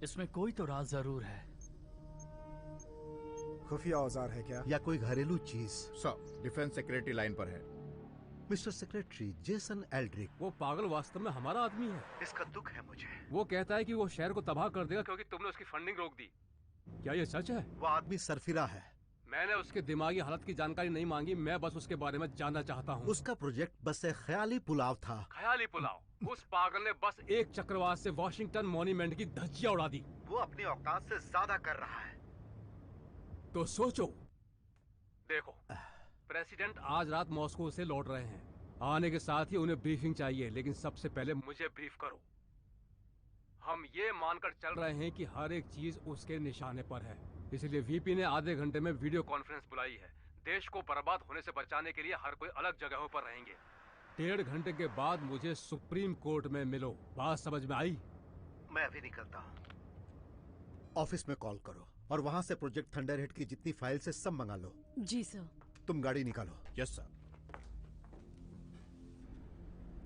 इसमें कोई तो राज जरूर है। खुफिया औजार है क्या? या कोई घरेलू चीज? सब डिफेंस सेक्रेटरी लाइन पर है। Mister secretary, Jason Aldrich. वो पागल वास्तव में हमारा आदमी है। इसका दुख है मुझे। वो कहता है कि वो शहर को तबाह कर देगा क्योंकि तुमने उसकी फंडिंग रोक दी। क्या ये सच है? वो आदमी सरफिरा है। मैंने उसके दिमागी हालत की जानकारी नहीं मांगी, मैं बस उसके बारे में जानना चाहता हूँ। उसका प्रोजेक्ट बस एक ख्याली पुलाव था। ख्याली पुलाव? उस पागल ने बस एक चक्रवात से वॉशिंगटन मॉन्यूमेंट की धज्जियां उड़ा दी। वो अपनी औकात से ज्यादा कर रहा है। तो सोचो, देखो, प्रेसिडेंट आज रात मॉस्को से लौट रहे हैं। आने के साथ ही उन्हें ब्रीफिंग चाहिए, लेकिन सबसे पहले मुझे ब्रीफ करो। हम ये मानकर चल रहे हैं कि हर एक चीज उसके निशाने पर है, इसलिए वीपी ने आधे घंटे में वीडियो कॉन्फ्रेंस बुलाई है। देश को बर्बाद होने से बचाने के लिए हर कोई अलग जगहों पर रहेंगे। 1.5 घंटे के बाद मुझे सुप्रीम कोर्ट में मिलो। बात समझ में आई? मैं अभी निकलता हूँ। ऑफिस में कॉल करो और वहां से प्रोजेक्ट थंडरहेड की जितनी फाइल्स है सब मंगा लो। जी सर। तुम गाड़ी निकालो। Yes sir.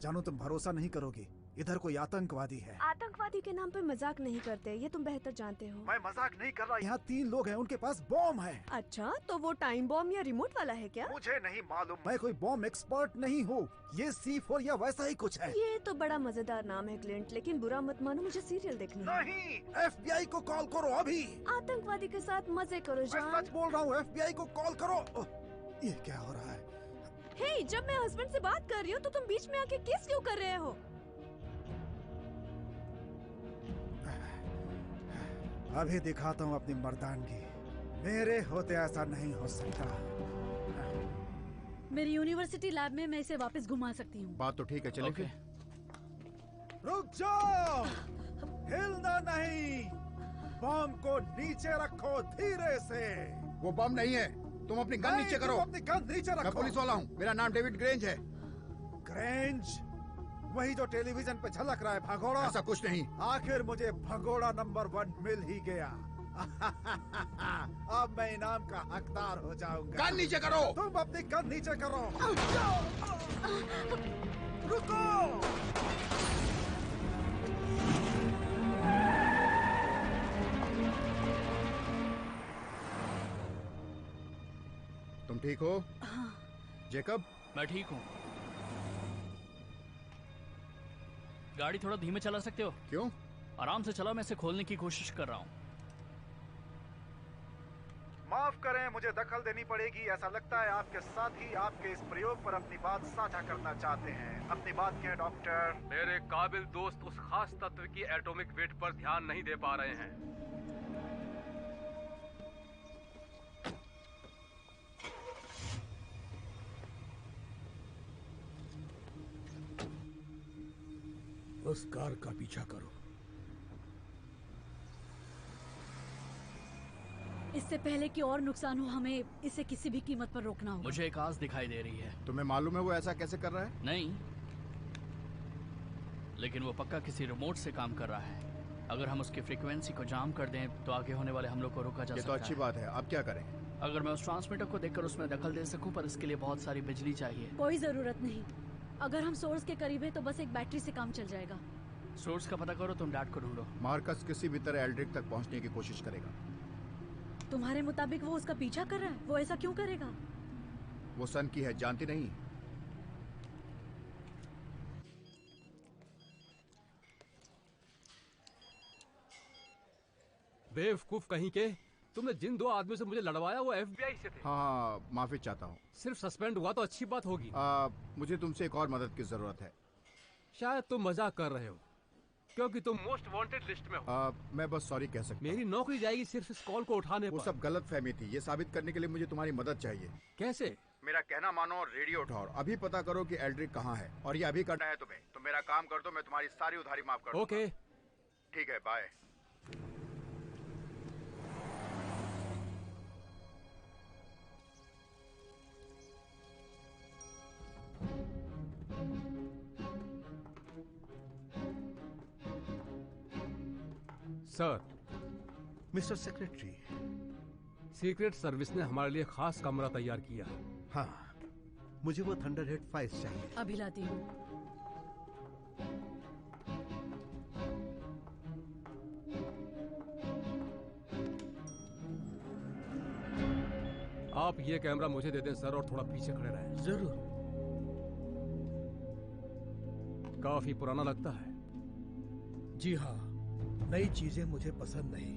जानू, तुम भरोसा नहीं करोगी, इधर कोई आतंकवादी है। आतंकवादी के नाम पे मजाक नहीं करते, ये तुम बेहतर जानते हो। मैं मजाक नहीं कर रहा। यहाँ 3 लोग हैं, उनके पास बॉम्ब है। अच्छा, तो वो टाइम बॉम्ब या रिमोट वाला है क्या? मुझे नहीं मालूम। मैं कोई बॉम्ब एक्सपर्ट नहीं हूँ। ये C4 या वैसा ही कुछ है। ये तो बड़ा मजेदार नाम है क्लिंट, लेकिन बुरा मत मानो, मुझे सीरियल देखनी है। नहीं, FBI को कॉल करो अभी। आतंकवादी के साथ मजे करो जान। मैं सच बोल रहा हूँ, FBI को कॉल करो। ये क्या हो रहा है? हे, जब मैं हस्बैंड से बात कर रही हूँ तो तुम बीच में आके किस क्यों कर रहे हो? अभी दिखाता हूँ अपनी मर्दानगी। मेरे होते ऐसा नहीं हो सकता। मेरी यूनिवर्सिटी लैब में मैं इसे वापस घुमा सकती हूँ। बात तो ठीक है, चलें फिर। रुक जाओ, हिलना नहीं। बॉम्ब को नीचे रखो धीरे से। वो बम नहीं है, तुम अपनी गन नीचे करो। अपनी गन नीचे रखो। मैं पुलिस वाला हूँ, मेरा नाम डेविड ग्रेंज है। ग्रेंज? वही जो टेलीविजन पे झलक रहा है, भगोड़ा? ऐसा कुछ नहीं। आखिर मुझे भगोड़ा नंबर 1 मिल ही गया। अब मैं इनाम का हकदार हो जाऊंगा। गन नीचे करो। तुम अपनी गन नीचे करो। रुको। तुम ठीक हो? हाँ। जेकब? मैं ठीक हूँ। गाड़ी थोड़ा धीमे चला सकते हो? क्यों? आराम से चलाओ, मैं इसे खोलने की कोशिश कर रहा हूँ। माफ करें, मुझे दखल देनी पड़ेगी। ऐसा लगता है आपके साथ ही आपके इस प्रयोग पर अपनी बात साझा करना चाहते हैं। अपनी बात कहें डॉक्टर। मेरे काबिल दोस्त उस खास तत्व की एटॉमिक वेट पर ध्यान नहीं दे पा रहे हैं। उस कार का पीछा करो। इससे पहले कि और नुकसान हो, हमें इसे किसी भी कीमत पर रोकना होगा। मुझे एक आस दिखाई दे रही है। तुम्हें मालूम है वो ऐसा कैसे कर रहा है? नहीं, लेकिन वो पक्का किसी रिमोट से काम कर रहा है। अगर हम उसकी फ्रीक्वेंसी को जाम कर दें तो आगे होने वाले हमलों को रोका जा सकता है। ये तो अच्छी बात है। अब क्या करें? अगर मैं उस ट्रांसमीटर को देखकर उसमें दखल दे सकूं, पर इसके लिए बहुत सारी बिजली चाहिए। कोई जरूरत नहीं। अगर हम सोर्स के करीब है तो बस एक बैटरी से काम चल जाएगा। सोर्स का पता करो, तुम डैड को ढूंढो। मार्कस किसी भी तरह एल्ड्रिक तक पहुंचने की कोशिश करेगा। तुम्हारे मुताबिक वो उसका पीछा कर रहा है? वो ऐसा क्यों करेगा? वो सन की है, जानती नहीं? बेवकूफ कहीं के, तुमने जिन 2 आदमियों से मुझे लड़वाया वो FBI से थे। हाँ, माफी चाहता हूँ। सिर्फ सस्पेंड हुआ तो अच्छी बात होगी। मुझे तुमसे एक और मदद की जरूरत है। शायद तुम मजाक कर रहे हो, क्योंकि तुम मोस्ट वांटेड लिस्ट में हो। मैं बस सॉरी कह सकता हूं। मेरी नौकरी जाएगी सिर्फ इस कॉल को उठाने पर। वो सब गलत फहमी थी। ये साबित करने के लिए मुझे तुम्हारी मदद चाहिए। कैसे? मेरा कहना मानो और रेडियो उठाओ। अभी पता करो कि एल्ड्रिक कहाँ है, और ये अभी करना है तुम्हें। तो मेरा काम कर दो, मैं तुम्हारी सारी उधारी माफ कर दूंगा। ओके, ठीक है, bye. Sir. Mister secretary, secret service ने हमारे लिए खास कमरा तैयार किया। हाँ, मुझे वो थंडरहेड फाइल्स चाहिए। अभी लाती हूँ। आप ये कैमरा मुझे दे दें सर, और थोड़ा पीछे खड़े रहें। जरूर। काफी पुराना लगता है। जी हाँ, नई चीजें मुझे पसंद नहीं।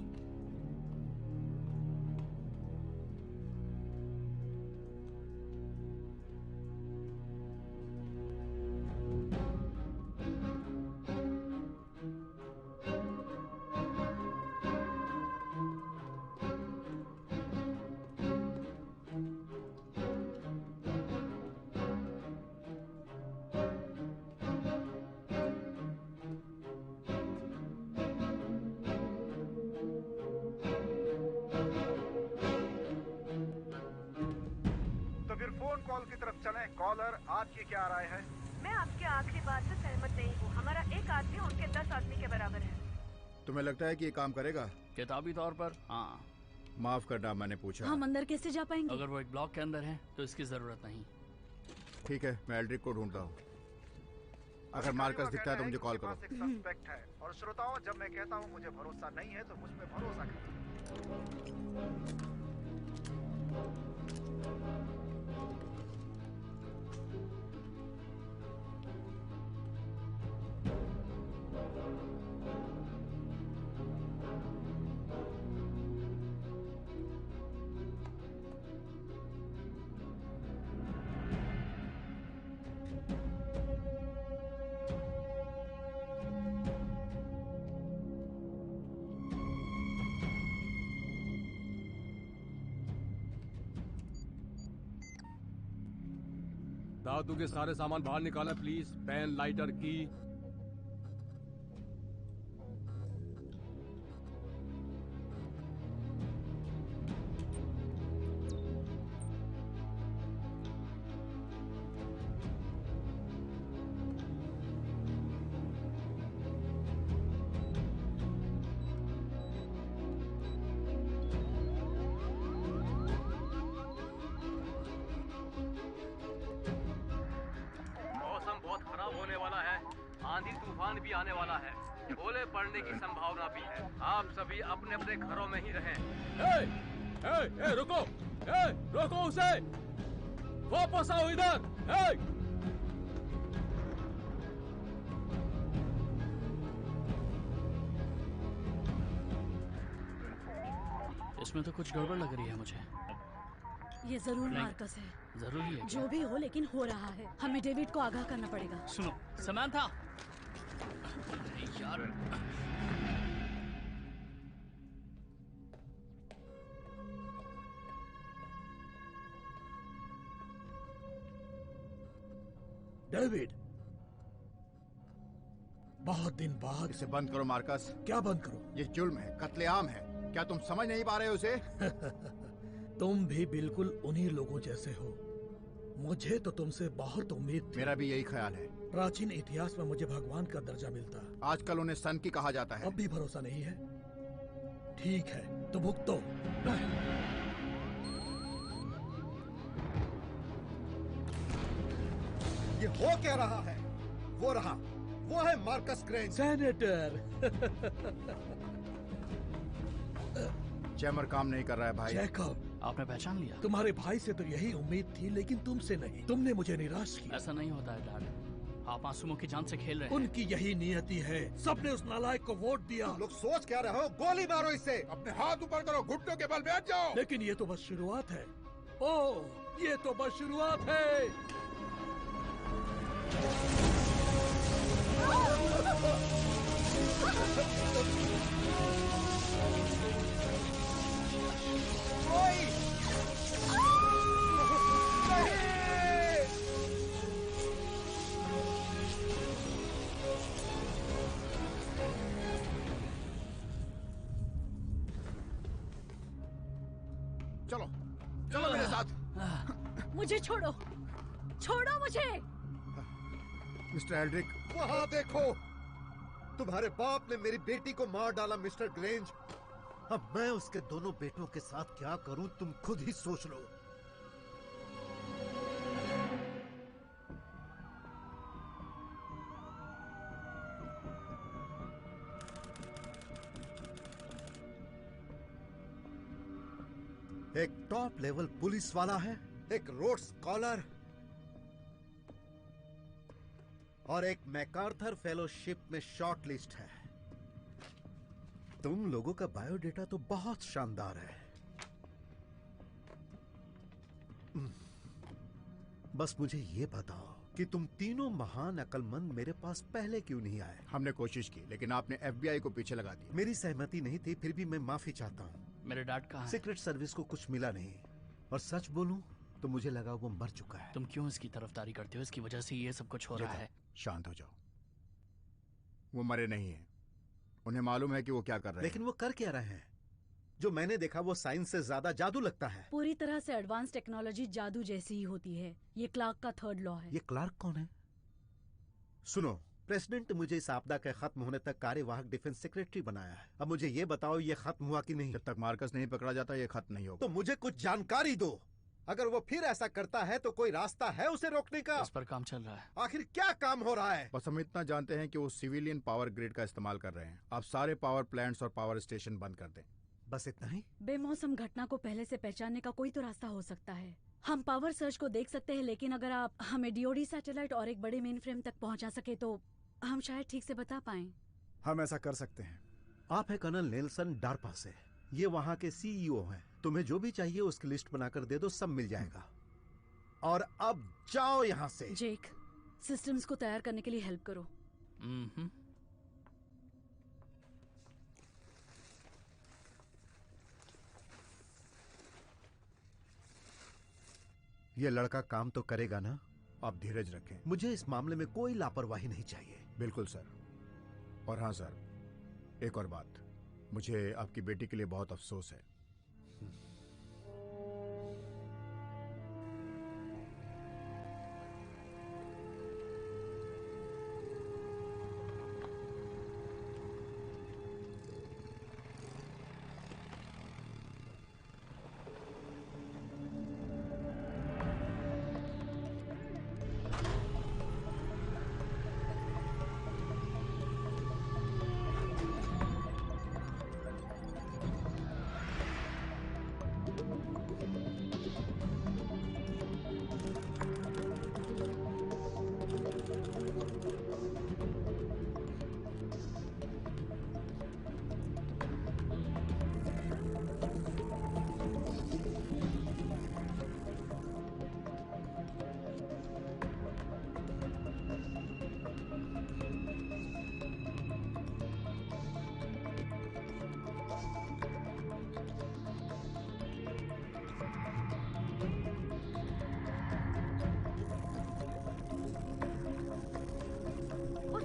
कॉलर, आपकी क्या राय है? मैं आपके आखिरी बात से सहमत नहीं हूँ। हमारा एक आदमी उनके 10 आदमी के बराबर है। तुम्हें लगता है कि ये काम करेगा? किताबी तौर पर हाँ। माफ करना, मैंने पूछा। हम अंदर कैसे जा पाएंगे? अगर वो एक ब्लॉक के अंदर है तो इसकी जरूरत नहीं। ठीक है, मैं एल्ड्रिक को ढूंढता हूँ। अगर मार्कस दिखता है तो मुझे कॉल करो। एक सस्पेक्ट है और श्रोताओं, जब मैं कहता हूँ मुझे भरोसा नहीं है तो मुझ पे भरोसा करें। धातु के सारे सामान बाहर निकालें प्लीज। पेन, लाइटर, की। भी आने वाला है। ओले पड़ने की संभावना भी है। आप सभी अपने अपने घरों में ही रहें। रुको, रोको उसे, वापस आओ इधर। इसमें तो कुछ गड़बड़ लग रही है मुझे। ये जरूर मार्कस है। जरूरी है जो भी हो, लेकिन हो रहा है। हमें डेविड को आगाह करना पड़ेगा। सुनो समांथा, यार डेविड, बहुत दिन बाद। इसे बंद करो मार्कस। क्या बंद करो? ये जुल्म है, कत्लेआम है। क्या तुम समझ नहीं पा रहे हो उसे? तुम भी बिल्कुल उन्हीं लोगों जैसे हो। मुझे तो तुमसे बहुत उम्मीद थी। मेरा भी यही ख्याल है। प्राचीन इतिहास में मुझे भगवान का दर्जा मिलता। आजकल उन्हें सन की कहा जाता है। अब भी भरोसा नहीं है? ठीक है, तो भुगतो। ये हो क्या रहा है? वो रहा, वो है मार्कस ग्रेंज। सेनेटर। जैमर काम नहीं कर रहा है भाई। जैकब, आपने पहचान लिया? तुम्हारे भाई से तो यही उम्मीद थी, लेकिन तुमसे नहीं। तुमने मुझे निराश किया। ऐसा नहीं होता है डैड, आप मासूमों की जान से खेल रहे हैं। उनकी यही नियति है। सबने उस नालायक को वोट दिया। तुम लोग सोच क्या रहे हो? गोली मारो इसे। अपने हाथ ऊपर करो, घुटनों के बल बैठ जाओ। लेकिन ये तो बस शुरुआत है। ओह, ये तो बस शुरुआत है। चलो चलो मेरे साथ। मुझे छोड़ो, छोड़ो मुझे। मिस्टर एल्ड्रिक, वहाँ देखो, तुम्हारे बाप ने मेरी बेटी को मार डाला मिस्टर ग्रेंज। अब मैं उसके दोनों बेटों के साथ क्या करूं, तुम खुद ही सोच लो। एक टॉप लेवल पुलिस वाला है, एक रोड स्कॉलर और एक मैकार्थर फेलोशिप में शॉर्ट लिस्ट है। तुम लोगों का बायोडेटा तो बहुत शानदार है। बस मुझे ये बताओ कि तुम तीनों महान अक्लमंद मेरे पास पहले क्यों नहीं आए? हमने कोशिश की, लेकिन आपने FBI को पीछे लगा दिया। मेरी सहमति नहीं थी, फिर भी मैं माफी चाहता हूँ। मेरे डैड कहाँ हैं? सीक्रेट सर्विस को कुछ मिला नहीं, और सच बोलूं तो मुझे लगा वो मर चुका है। तुम क्यों इसकी तरफदारी करते हो? इसकी वजह से ये सब कुछ हो रहा है। शांत हो जाओ। वो मरे नहीं हैं। उन्हें मालूम है कि वो क्या कर रहे हैं। लेकिन वो कर क्या रहे हैं? जो मैंने देखा वो साइंस से ज्यादा जादू लगता है। पूरी तरह से एडवांस टेक्नोलॉजी जादू जैसी ही होती है। ये क्लार्क का थर्ड लॉ है। ये क्लार्क कौन है? सुनो, प्रेसिडेंट मुझे इस आपदा के खत्म होने तक कार्यवाहक डिफेंस सेक्रेटरी बनाया है। अब मुझे ये बताओ, ये खत्म हुआ कि नहीं? जब तक मार्कस नहीं पकड़ा जाता ये खत्म नहीं होगा। तो मुझे कुछ जानकारी दो। अगर वो फिर ऐसा करता है तो कोई रास्ता है उसे रोकने का? इस पर काम चल रहा है। आखिर क्या काम हो रहा है? बस हम इतना जानते हैं कि वो सिविलियन पावर ग्रिड का इस्तेमाल कर रहे हैं। आप सारे पावर प्लांट्स और पावर स्टेशन बंद कर दें। बस इतना ही? बेमौसम घटना को पहले से पहचानने का कोई तो रास्ता हो सकता है। हम पावर सर्च को देख सकते हैं, लेकिन अगर आप हमें डीओडी सैटेलाइट और एक बड़े मेन फ्रेम तक पहुंचा सके तो हम शायद ठीक से बता पाएं। हम ऐसा कर सकते हैं। आप है कर्नल नेल्सन डार्पा से। ये वहाँ के सीईओ हैं। तुम्हें जो भी चाहिए उसकी लिस्ट बनाकर दे दो, सब मिल जाएगा। और अब जाओ यहाँ से। जेक, सिस्टम्स को तैयार करने के लिए हेल्प करो। ये लड़का काम तो करेगा ना? आप धीरज रखें। मुझे इस मामले में कोई लापरवाही नहीं चाहिए। बिल्कुल सर। और हाँ सर, एक और बात, मुझे आपकी बेटी के लिए बहुत अफसोस है।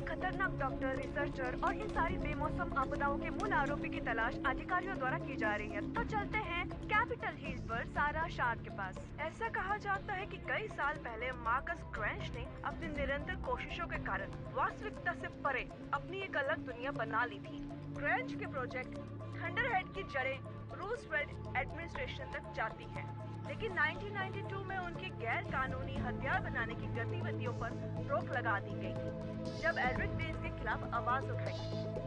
खतरनाक डॉक्टर, रिसर्चर और इन सारी बेमौसम आपदाओं के मूल आरोपी की तलाश अधिकारियों द्वारा की जा रही है। तो चलते हैं कैपिटल हिल पर सारा शाद के पास। ऐसा कहा जाता है कि कई साल पहले मार्कस ग्रेंच ने अपनी निरंतर कोशिशों के कारण वास्तविकता से परे अपनी एक अलग दुनिया बना ली थी। ग्रेंच के प्रोजेक्ट थंडरहेड की जड़ें रूजवेल्ट एडमिनिस्ट्रेशन तक जाती है, लेकिन 1992 में उनकी गैर कानूनी हथियार बनाने की गतिविधियों पर रोक लगा दी गई थी, जब एल्ड्रिक ने इसके खिलाफ आवाज उठाई।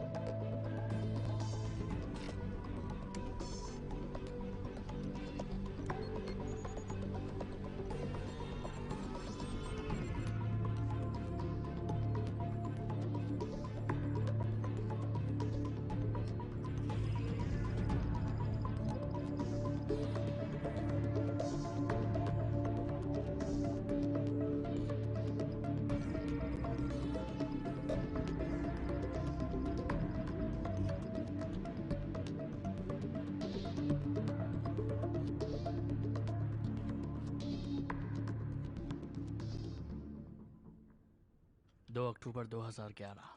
अक्टूबर 2011।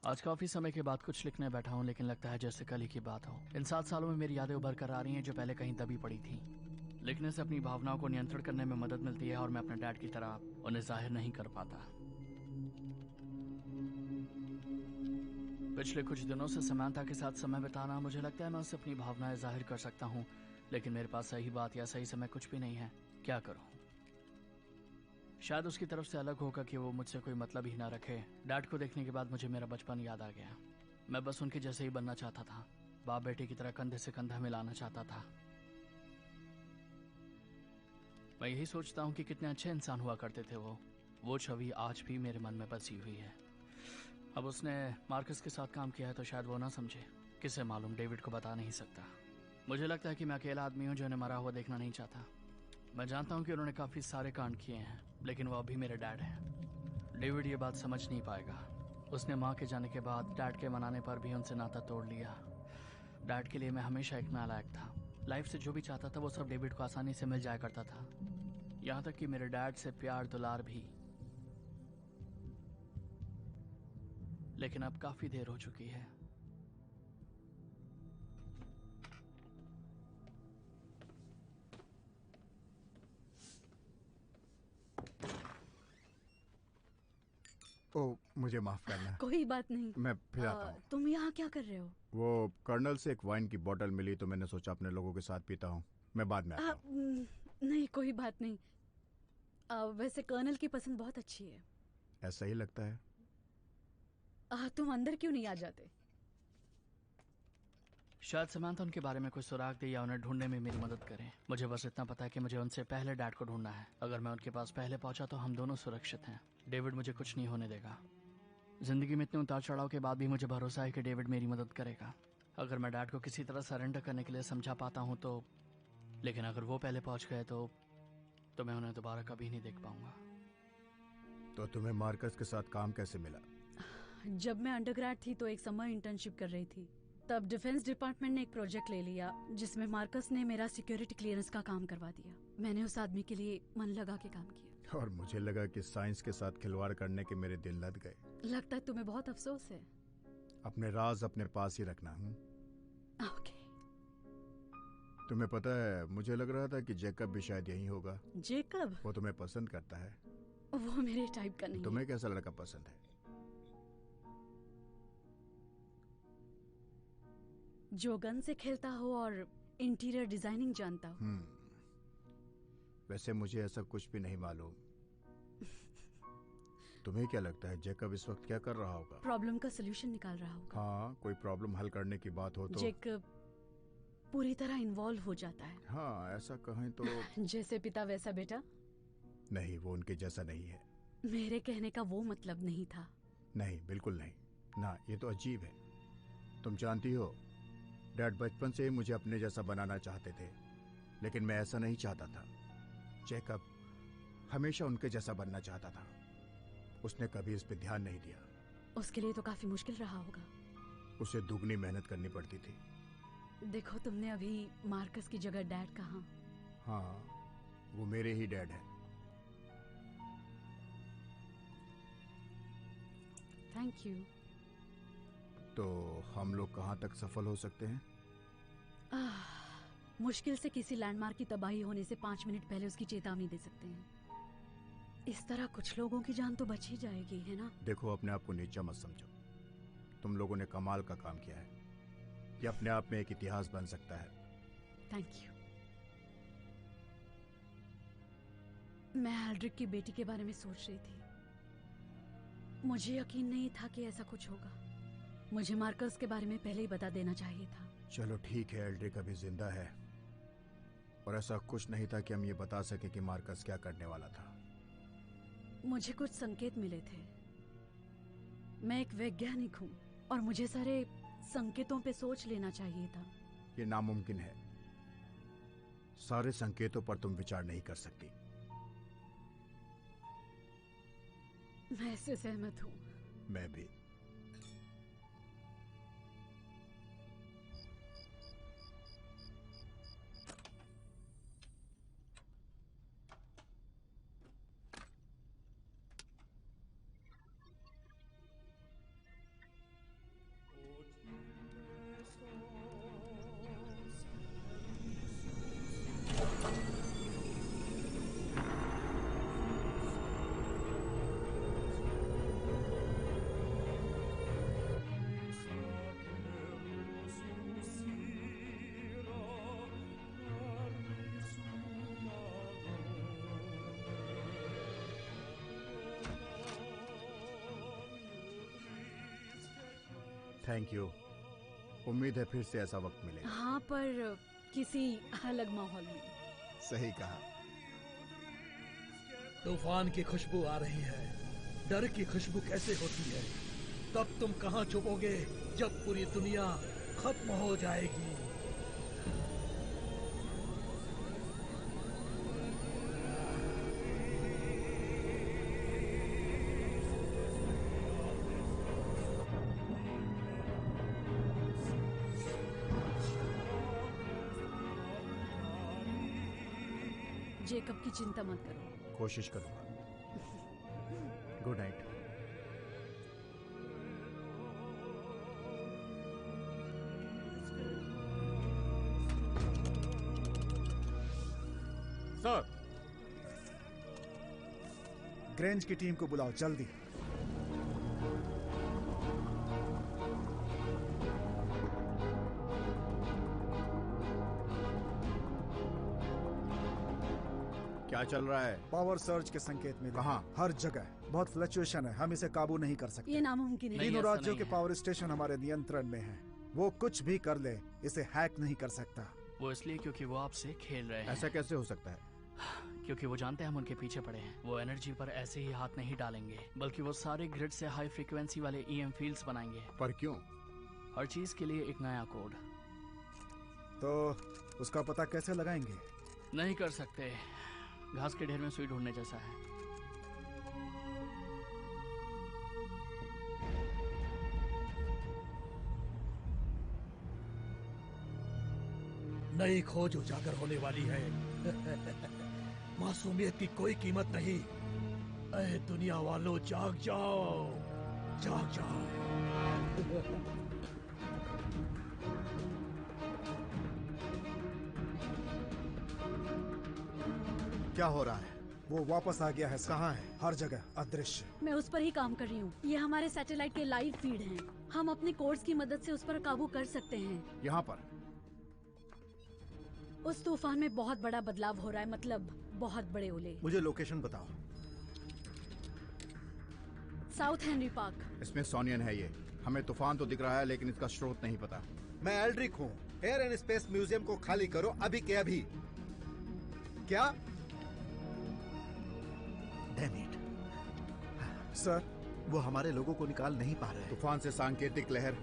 आज काफी समय के बाद कुछ लिखने बैठा हूँ, लेकिन लगता है जैसे कल ही की बात हो। इन 7 सालों में मेरी यादें उभर कर आ रही हैं जो पहले कहीं दबी पड़ी थी। लिखने से अपनी भावनाओं को नियंत्रण करने में मदद मिलती है और मैं अपने डैड की तरह उन्हें जाहिर नहीं कर पाता। पिछले कुछ दिनों से समांथा के साथ समय बिताना, मुझे लगता है मैं उससे अपनी भावनाएं जाहिर कर सकता हूँ, लेकिन मेरे पास सही बात या सही समय कुछ भी नहीं है। क्या करूँ? शायद उसकी तरफ से अलग होगा कि वो मुझसे कोई मतलब ही ना रखे। डैड को देखने के बाद मुझे मेरा बचपन याद आ गया। मैं बस उनके जैसे ही बनना चाहता था, बाप बेटे की तरह कंधे से कंधा मिलाना चाहता था। मैं यही सोचता हूँ कि कितने अच्छे इंसान हुआ करते थे वो छवि आज भी मेरे मन में बसी हुई है। अब उसने मार्कस के साथ काम किया है तो शायद वो ना समझे। किसे मालूम, डेविड को बता नहीं सकता। मुझे लगता है कि मैं अकेला आदमी हूँ जो उन्हें मरा हुआ देखना नहीं चाहता। मैं जानता हूँ कि उन्होंने काफी सारे कांड किए हैं, लेकिन वो अभी मेरे डैड हैं। डेविड ये बात समझ नहीं पाएगा। उसने माँ के जाने के बाद डैड के मनाने पर भी उनसे नाता तोड़ लिया। डैड के लिए मैं हमेशा एक नालायक था। लाइफ से जो भी चाहता था वो सब डेविड को आसानी से मिल जाया करता था, यहाँ तक कि मेरे डैड से प्यार दुलार भी। लेकिन अब काफी देर हो चुकी है। मुझे माफ करना। कोई बात नहीं। मैं फिर आता हूँ। तुम यहाँ क्या कर रहे हो? वो कर्नल से एक वाइन की बोतल मिली तो मैंने सोचा अपने लोगों के साथ पीता हूँ। मैं बाद में आता हूँ। नहीं कोई बात नहीं। वैसे कर्नल की पसंद बहुत अच्छी है। ऐसा ही लगता है। तुम अंदर क्यों नहीं आ जाते? शायद समांथा उनके बारे में कोई सुराग दे या उन्हें ढूंढने में मेरी मदद करें। मुझे बस इतना पता है कि मुझे उनसे पहले डैड को ढूंढना है। अगर मैं उनके पास पहले पहुंचा तो हम दोनों सुरक्षित हैं। डेविड मुझे कुछ नहीं होने देगा। जिंदगी में इतने उतार चढ़ाव के बाद भी मुझे भरोसा है कि डेविड मेरी मदद करेगा। अगर मैं डैड को किसी तरह सरेंडर करने के लिए समझा पाता हूँ तो, लेकिन अगर वो पहले पहुंच गए तो मैं उन्हें दोबारा कभी नहीं देख पाऊंगा। तो तुम्हें मार्कस के साथ काम कैसे मिला? जब मैं अंडरग्रेड थी तो एक समर इंटर्नशिप कर रही थी। तब डिफेंस डिपार्टमेंट ने एक प्रोजेक्ट ले लिया जिसमें मार्कस ने मेरा सिक्योरिटी क्लियरेंस का काम करवा दिया। मैंने उस आदमी के लिए मन लगा के काम किया। और मुझे लगा कि साइंस के साथ खिलवाड़ करने के मेरे दिल लद गए। लगता है तुम्हें बहुत अफसोस है। अपने राज अपने पास ही रखना। ओके। तुम्हें पता है, मुझे लग रहा था कि जेकब भी शायद यही होगा। जेकब? वो तुम्हें पसंद करता है। वो मेरे टाइप का नहीं। तुम्हें कैसा लड़का पसंद है? जो गन से खेलता हो और इंटीरियर डिजाइनिंग जानता हो। वैसे मुझे ऐसा कुछ भी नहीं मालूम। तुम्हें क्या लगता है जेकब इस वक्त क्या कर रहा होगा? प्रॉब्लम का सलूशन निकाल रहा होगा। हाँ, कोई प्रॉब्लम हल करने की बात हो तो जेकब पूरी तरह इन्वॉल्व हो जाता है। हाँ, ऐसा कहें तो जैसे पिता वैसा बेटा। नहीं, वो उनके जैसा नहीं है। मेरे कहने का वो मतलब नहीं था। नहीं, बिल्कुल नहीं ना। ये तो अजीब है। तुम जानती हो, डैड बचपन से ही मुझे अपने जैसा बनाना चाहते थे, लेकिन मैं ऐसा नहीं चाहता था। जेकब हमेशा उनके जैसा बनना चाहता था। उसने कभी इस पे ध्यान नहीं दिया। उसके लिए तो काफी मुश्किल रहा होगा। उसे दुगनी मेहनत करनी पड़ती थी। देखो, तुमने अभी मार्कस की जगह डैड कहा। हाँ, वो मेरे ही डैड है। Thank you. तो हम लोग कहाँ तक सफल हो सकते हैं? मुश्किल से किसी लैंडमार्क की तबाही होने से 5 मिनट पहले उसकी चेतावनी दे सकते हैं। इस तरह कुछ लोगों की जान तो बच ही जाएगी, है ना? देखो, अपने आप को नीचा मत समझो। तुम लोगों ने कमाल का काम किया है। ये अपने आप में एक इतिहास बन सकता है। Thank you. मैं एल्ड्रिक की बेटी के बारे में सोच रही थी। मुझे यकीन नहीं था कि ऐसा कुछ होगा। मुझे मार्कस के बारे में पहले ही बता देना चाहिए था। चलो ठीक है, एल्ड्रिक अभी जिंदा है और ऐसा कुछ नहीं था कि हम ये बता सके कि मार्कस क्या करने वाला था। मुझे कुछ संकेत मिले थे। मैं एक वैज्ञानिक हूँ और मुझे सारे संकेतों पे सोच लेना चाहिए था। ये नामुमकिन है। सारे संकेतों पर तुम विचार नहीं कर सकती। मैं इससे सहमत हूँ। मैं भी। Thank you. उम्मीद है फिर से ऐसा वक्त मिले। हाँ, पर किसी अलग माहौल में। सही कहा। तूफान की खुशबू आ रही है। डर की खुशबू कैसे होती है? तब तुम कहाँ छुपोगे जब पूरी दुनिया खत्म हो जाएगी? जेकब की चिंता मत करो। कोशिश करूंगा। Good night. सर, ग्रेंज की टीम को बुलाओ जल्दी। क्या चल रहा है? पावर सर्ज के संकेत मिले। कहाँ? हर जगह बहुत फ्लक्चुएशन है, हम इसे काबू नहीं कर सकते। ये नामुमकिन है। तीनों राज्यों के पावर स्टेशन हमारे नियंत्रण में हैं। वो कुछ भी कर ले, इसे हैक नहीं कर सकता। वो इसलिए क्योंकि वो आपसे खेल रहे हैं। ऐसा कैसे हो सकता है? क्योंकि वो जानते हैं हम उनके पीछे पड़े हैं। वो एनर्जी पर ऐसे ही हाथ नहीं डालेंगे, बल्कि वो सारे ग्रिड से हाई फ्रीक्वेंसी वाले EM फील्ड्स बनाएंगे। पर क्यों? हर चीज के लिए एक नया कोड। तो उसका पता कैसे लगाएंगे? नहीं कर सकते, घास के ढेर में सुई ढूंढने जैसा है। नई खोज उजागर होने वाली है। मासूमियत की कोई कीमत नहीं। अरे दुनिया वालों, जाग जाओ, जाग जाओ। क्या हो रहा है? वो वापस आ गया है। कहाँ है? हर जगह अदृश्य। मैं उस पर ही काम कर रही हूँ। ये हमारे सैटेलाइट के लाइव फीड हैं। हम अपने कोड्स की मदद से उस पर काबू कर सकते हैं। यहाँ पर उस तूफान में बहुत बड़ा बदलाव हो रहा है, मतलब बहुत बड़े ओले। मुझे लोकेशन बताओ। South Henry park. इसमें सोनियन है ये। हमें तूफान तो दिख रहा है लेकिन इसका स्रोत नहीं पता। मैं एल्ड्रिक हूँ। एयर एंड स्पेस म्यूजियम को खाली करो अभी के अभी। क्या? Damn it. सर, वो हमारे लोगों को निकाल नहीं पा रहे। तूफान से सांकेतिक लहर।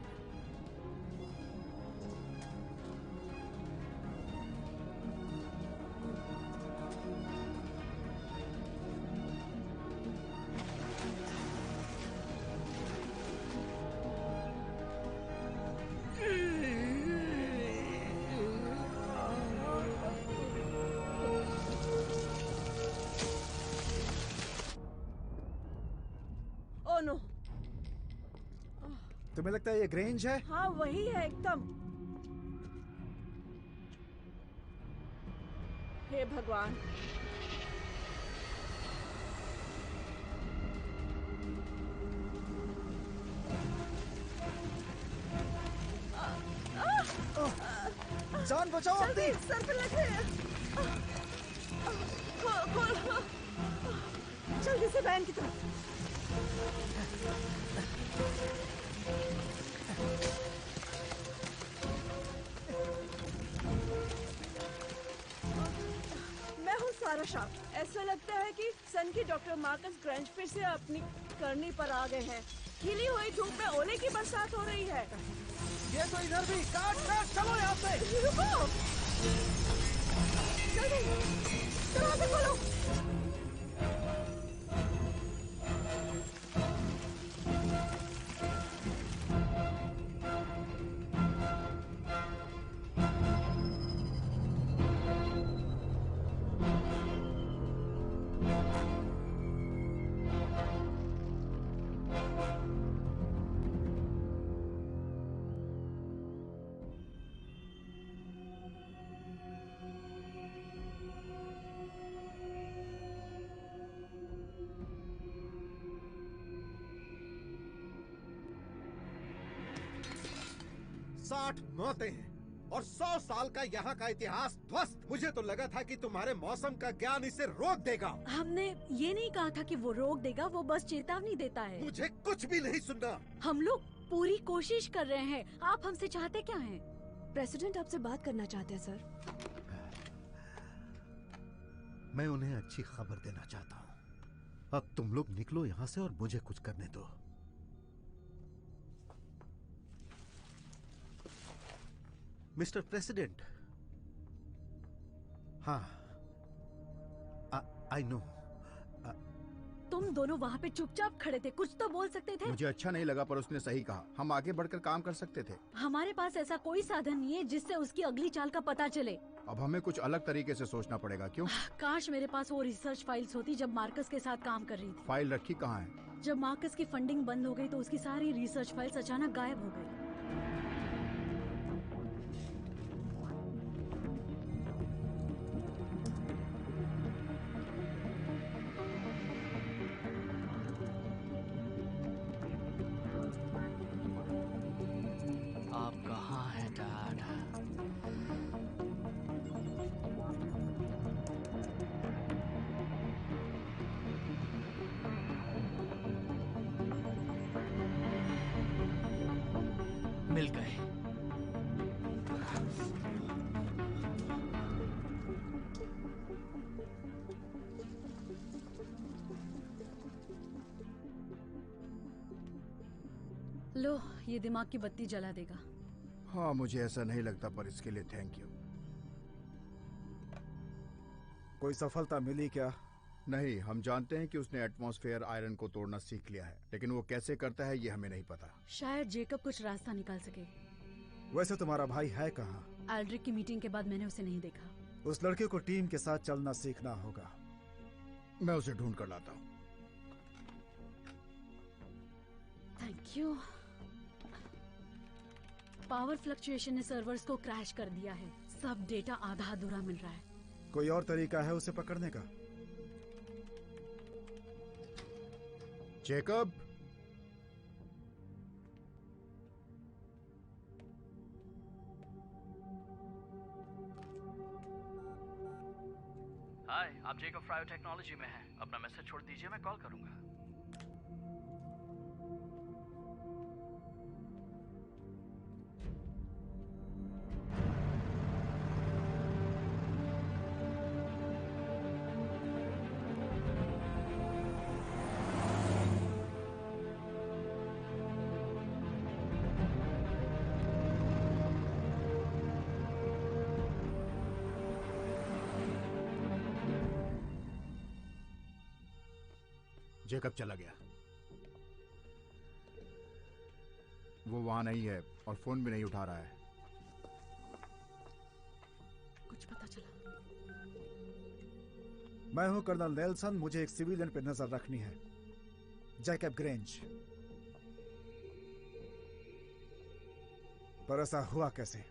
तुम्हें लगता है ये ग्रेंज है? हाँ वही है एकदम। हे भगवान। जान बचाओ अपनी। सर पे लगे। खोल। जल्दी से वैन की तरफ। मैं हूँ सारा शाह। ऐसा लगता है कि सन की डॉक्टर मार्कस ग्रेंज फिर से अपनी करनी पर आ गए हैं। खिली हुई धूप में ओले की बरसात हो रही है। ये तो इधर भी। काट चलो यहाँ से। रुको, जल्दी दरवाजा खोलो। मौतें हैं और 100 साल का यहाँ का इतिहास ध्वस्त। मुझे तो लगा था कि तुम्हारे मौसम का ज्ञान इसे रोक देगा। हमने ये नहीं कहा था कि वो रोक देगा, वो बस चेतावनी देता है। मुझे कुछ भी नहीं सुनना। हम लोग पूरी कोशिश कर रहे हैं। आप हमसे चाहते क्या हैं? प्रेसिडेंट आपसे बात करना चाहते हैं सर। मैं उन्हें अच्छी खबर देना चाहता हूँ। अब तुम लोग निकलो यहाँ से और मुझे कुछ करने दो। Mister president. हाँ, आई नो। तुम दोनों वहाँ पे चुपचाप खड़े थे, कुछ तो बोल सकते थे। मुझे अच्छा नहीं लगा पर उसने सही कहा। हम आगे बढ़कर काम कर सकते थे। हमारे पास ऐसा कोई साधन नहीं है जिससे उसकी अगली चाल का पता चले। अब हमें कुछ अलग तरीके से सोचना पड़ेगा। क्यों? काश मेरे पास वो रिसर्च फाइल्स होती जब मार्कस के साथ काम कर रही थी। फाइल रखी कहाँ है? जब मार्कस की फंडिंग बंद हो गई तो उसकी सारी रिसर्च फाइल्स अचानक गायब हो गई। मिल गए। लो, ये दिमाग की बत्ती जला देगा। हाँ, मुझे ऐसा नहीं लगता, पर इसके लिए थैंक यू। कोई सफलता मिली क्या? नहीं, हम जानते हैं कि उसने एटमॉस्फेयर आयरन को तोड़ना सीख लिया है, लेकिन वो कैसे करता है ये हमें नहीं पता। शायद जेकब कुछ रास्ता निकाल सके। वैसे तुम्हारा भाई है कहाँ? एल्ड्रिक की मीटिंग के बाद मैंने उसे नहीं देखा। उस लड़के को टीम के साथ चलना सीखना होगा। मैं उसे ढूंढ कर लाता हूँ। Thank you. पावर फ्लक्चुएशन ने सर्वर्स को क्रैश कर दिया है। सब डेटा आधा अधूरा मिल रहा है। कोई और तरीका है उसे पकड़ने का? जेकब, हाय, आप जेकब फ्रायो टेक्नोलॉजी में हैं। अपना मैसेज छोड़ दीजिए, मैं कॉल करूंगा। जेकब चला गया। वो वहां नहीं है और फोन भी नहीं उठा रहा है। कुछ पता चला? मैं हूं कर्नल नेल्सन। मुझे एक सिविलियन पे नजर रखनी है, जैकब ग्रेंज। पर ऐसा हुआ कैसे?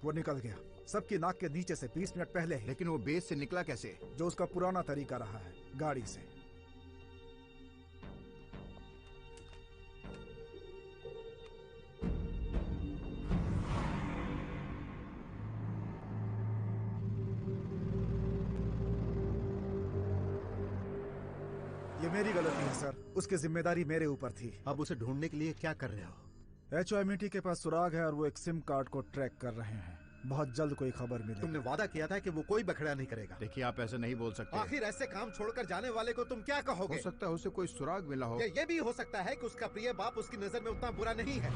वो निकल गया सबकी नाक के नीचे से 20 मिनट पहले ही। लेकिन वो बेस से निकला कैसे? जो उसका पुराना तरीका रहा है, गाड़ी से। ये मेरी गलती है सर, उसकी जिम्मेदारी मेरे ऊपर थी। अब उसे ढूंढने के लिए क्या कर रहे हो? HOMT के पास सुराग है और वो एक सिम कार्ड को ट्रैक कर रहे हैं। बहुत जल्द कोई खबर मिलेगी। तुमने वादा किया था कि वो कोई बखड़ा नहीं करेगा। देखिए, आप ऐसे नहीं बोल सकते। आखिर ऐसे काम छोड़कर जाने वाले को तुम क्या कहोगे? हो सकता है उसे कोई सुराग मिला हो। ये भी हो सकता है कि उसका प्रिय बाप उसकी नजर में उतना बुरा नहीं है।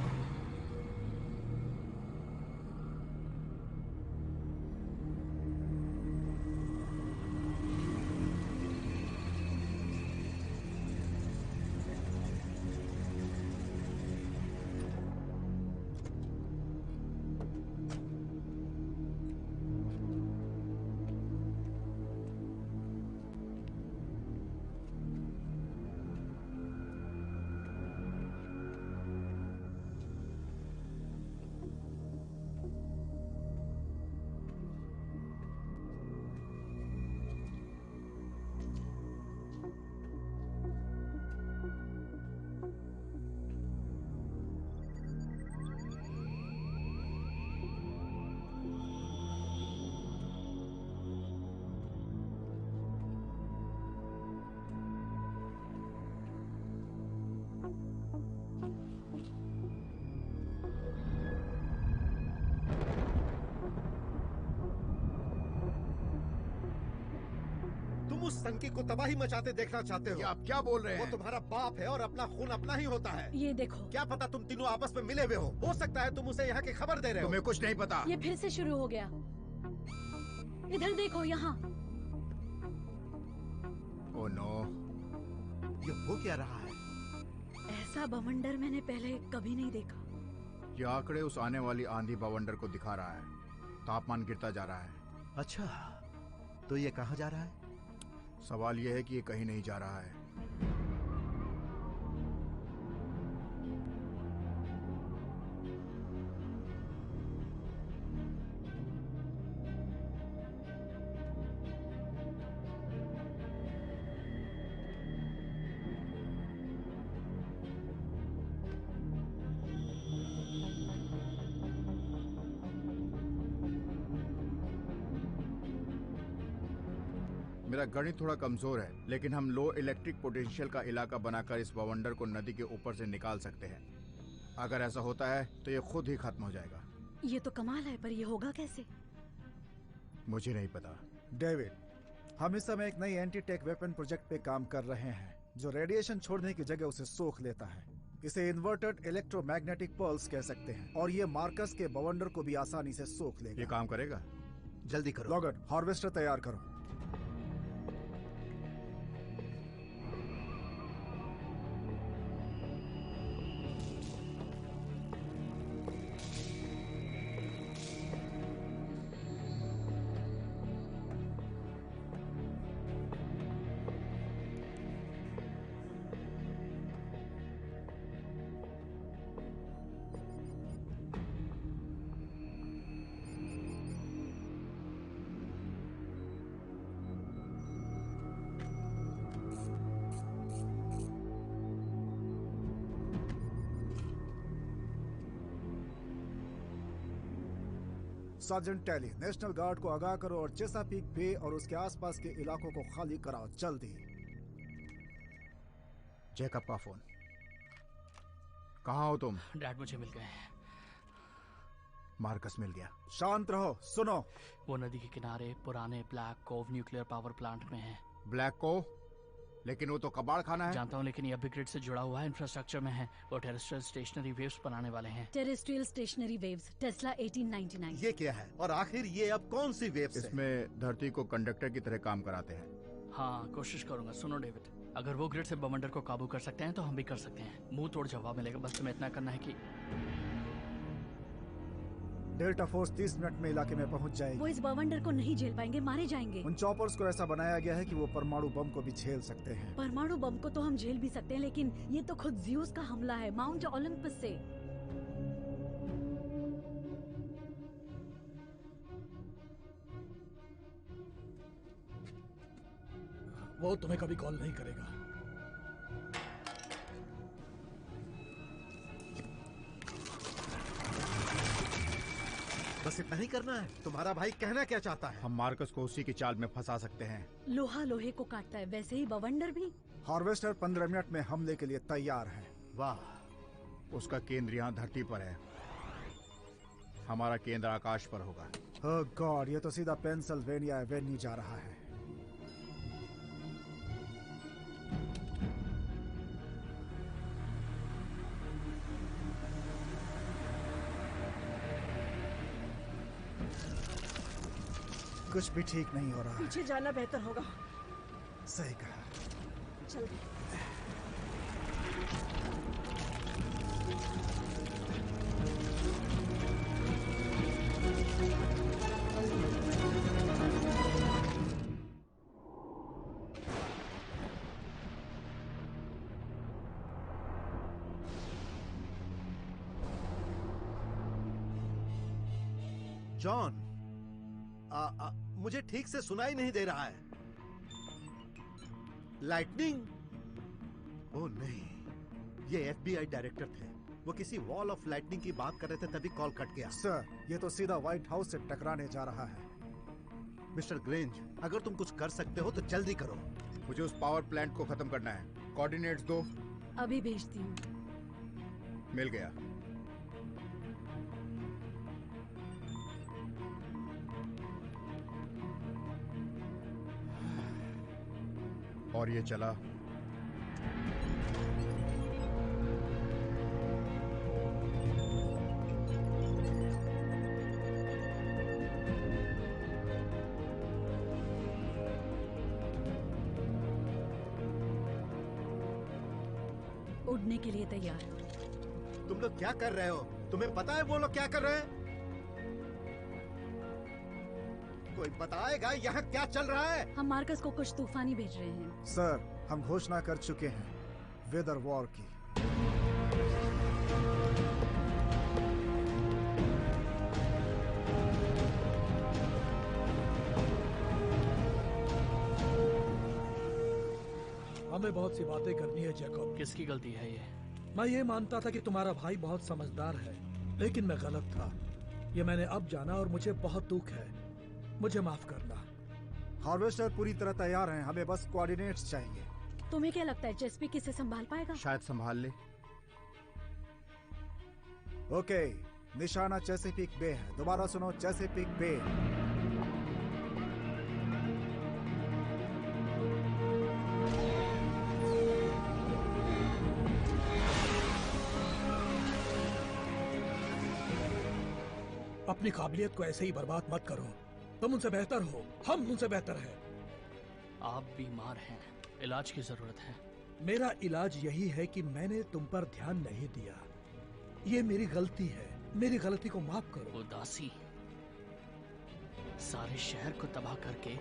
उस संकी को तबाही मचाते देखना चाहते हो? आप क्या बोल रहे हैं? वो तुम्हारा बाप है और अपना खून अपना ही होता है। ये देखो, क्या पता तुम तीनों आपस में मिले हुए हो सकता है तुम उसे यहाँ की खबर दे रहे हो। तुम्हें कुछ नहीं पता। ये फिर से शुरू हो गया। इधर देखो, यहाँ। ओह नो, ये हो क्या रहा है? ऐसा बवंडर मैंने पहले कभी नहीं देखा। ये आंकड़े उस आने वाली आंधी बवंडर को दिखा रहा है। तापमान गिरता जा रहा है। अच्छा, तो ये कहाँ जा रहा है? सवाल यह है कि ये कहीं नहीं जा रहा है। मेरा गणित थोड़ा कमजोर है, लेकिन हम लो इलेक्ट्रिक पोटेंशियल का इलाका बनाकर इस बवंडर को नदी के ऊपर से निकाल सकते हैं। अगर ऐसा होता है तो ये खुद ही खत्म हो जाएगा। ये तो कमाल है, पर ये होगा कैसे? मुझे नहीं पता। डेविड, हम इस समय एक नई एंटी टेक वेपन प्रोजेक्ट पे काम कर रहे हैं जो रेडिएशन छोड़ने की जगह उसे सोख लेता है। इसे इन्वर्टेड इलेक्ट्रोमैग्नेटिक पल्स कह सकते हैं और ये मार्कस के बवंडर को भी आसानी से सोख लेगा। ये काम करेगा? जल्दी करो। लॉगट, हार्वेस्टर तैयार करो। सर्जेंट टैली, नेशनल गार्ड को आगाह करो और चेसापीक बे और उसके आसपास के इलाकों को खाली कराओ जल्दी। जैकब का फोन। कहाँ हो तुम? डैड मुझे मिल गए। मार्कस मिल गया। शांत रहो, सुनो। वो नदी के किनारे पुराने Black Cove nuclear power plant में है। Black Cove? लेकिन वो तो कबाड़ खाना है। जानता हूँ, लेकिन ये अभी ग्रिड से जुड़ा हुआ है, इंफ्रास्ट्रक्चर में है। वो टेरेस्ट्रियल स्टेशनरी वेव्स बनाने वाले हैं। Terrestrial stationery waves, Tesla 1899। ये क्या है और आखिर ये अब कौन सी वेव्स है? इसमें धरती को कंडक्टर की तरह काम कराते हैं। हाँ, कोशिश करूंगा। सुनो डेविड, अगर वो ग्रिड से बवंडर को काबू कर सकते हैं तो हम भी कर सकते हैं। मुंह तोड़ जवाब मिलेगा, बस तुम्हें इतना करना है कि डेल्टा फोर्स 30 मिनट में इलाके में पहुंच जाएगी। वो इस बवंडर को नहीं झेल पाएंगे, मारे जाएंगे। उन चॉपर्स को ऐसा बनाया गया है कि वो परमाणु बम को भी झेल सकते हैं। परमाणु बम को तो हम झेल भी सकते हैं, लेकिन ये तो खुद ज़्यूस का हमला है, माउंट ओलंपस से। वो तुम्हें कभी कॉल नहीं करेगा। बस इतना ही करना है? तुम्हारा भाई कहना क्या चाहता है? हम मार्कस को उसी की चाल में फंसा सकते हैं। लोहा लोहे को काटता है, वैसे ही बवंडर भी। हार्वेस्टर 15 मिनट में हमले के लिए तैयार है। वाह, उसका केंद्र यहाँ धरती पर है, हमारा केंद्र आकाश पर होगा। ओह गॉड, ये तो सीधा पेंसिल्वेनिया एवेन्यू जा रहा है। कुछ भी ठीक नहीं हो रहा। पीछे जाना बेहतर होगा। सही कहा। चल। जॉन, मुझे ठीक से सुनाई नहीं दे रहा है। लाइटनिंग? ओह नहीं, ये FBI डायरेक्टर थे। वो किसी वॉल ऑफ लाइटनिंग की बात कर रहे थे, तभी कॉल कट गया। सर, ये तो सीधा व्हाइट हाउस से टकराने जा रहा है। मिस्टर ग्रेंज, अगर तुम कुछ कर सकते हो तो जल्दी करो। मुझे उस पावर प्लांट को खत्म करना है। कोऑर्डिनेट्स दो। अभी भेजती हूँ। मिल गया। और ये चला। उड़ने के लिए तैयार। तुम लोग क्या कर रहे हो? तुम्हें पता है वो लोग क्या कर रहे हैं? कोई बताएगा यहाँ क्या चल रहा है? हम मार्कस को कुछ तूफानी भेज रहे हैं। सर, हम घोषणा कर चुके हैं वेदर वॉर की। हमें बहुत सी बातें करनी है जैकब। किसकी गलती है ये? मैं ये मानता था कि तुम्हारा भाई बहुत समझदार है, लेकिन मैं गलत था। ये मैंने अब जाना और मुझे बहुत दुख है। मुझे माफ करना। हार्वेस्टर पूरी तरह तैयार हैं, हमें बस कोऑर्डिनेट्स चाहिए। तुम्हें क्या लगता है चेस्पी किसे संभाल पाएगा? शायद संभाल ले। ओके, निशाना चेसापीक बे है। दोबारा सुनो, चेसापीक बे। अपनी काबिलियत को ऐसे ही बर्बाद मत करो। तुम उनसे बेहतर हो, हम उनसे बेहतर हैं। आप बीमार हैं, इलाज की जरूरत है। मेरा इलाज यही है कि मैंने तुम पर ध्यान नहीं दिया। ये मेरी गलती है, मेरी गलती को माफ करो। उदासी सारे शहर को तबाह करके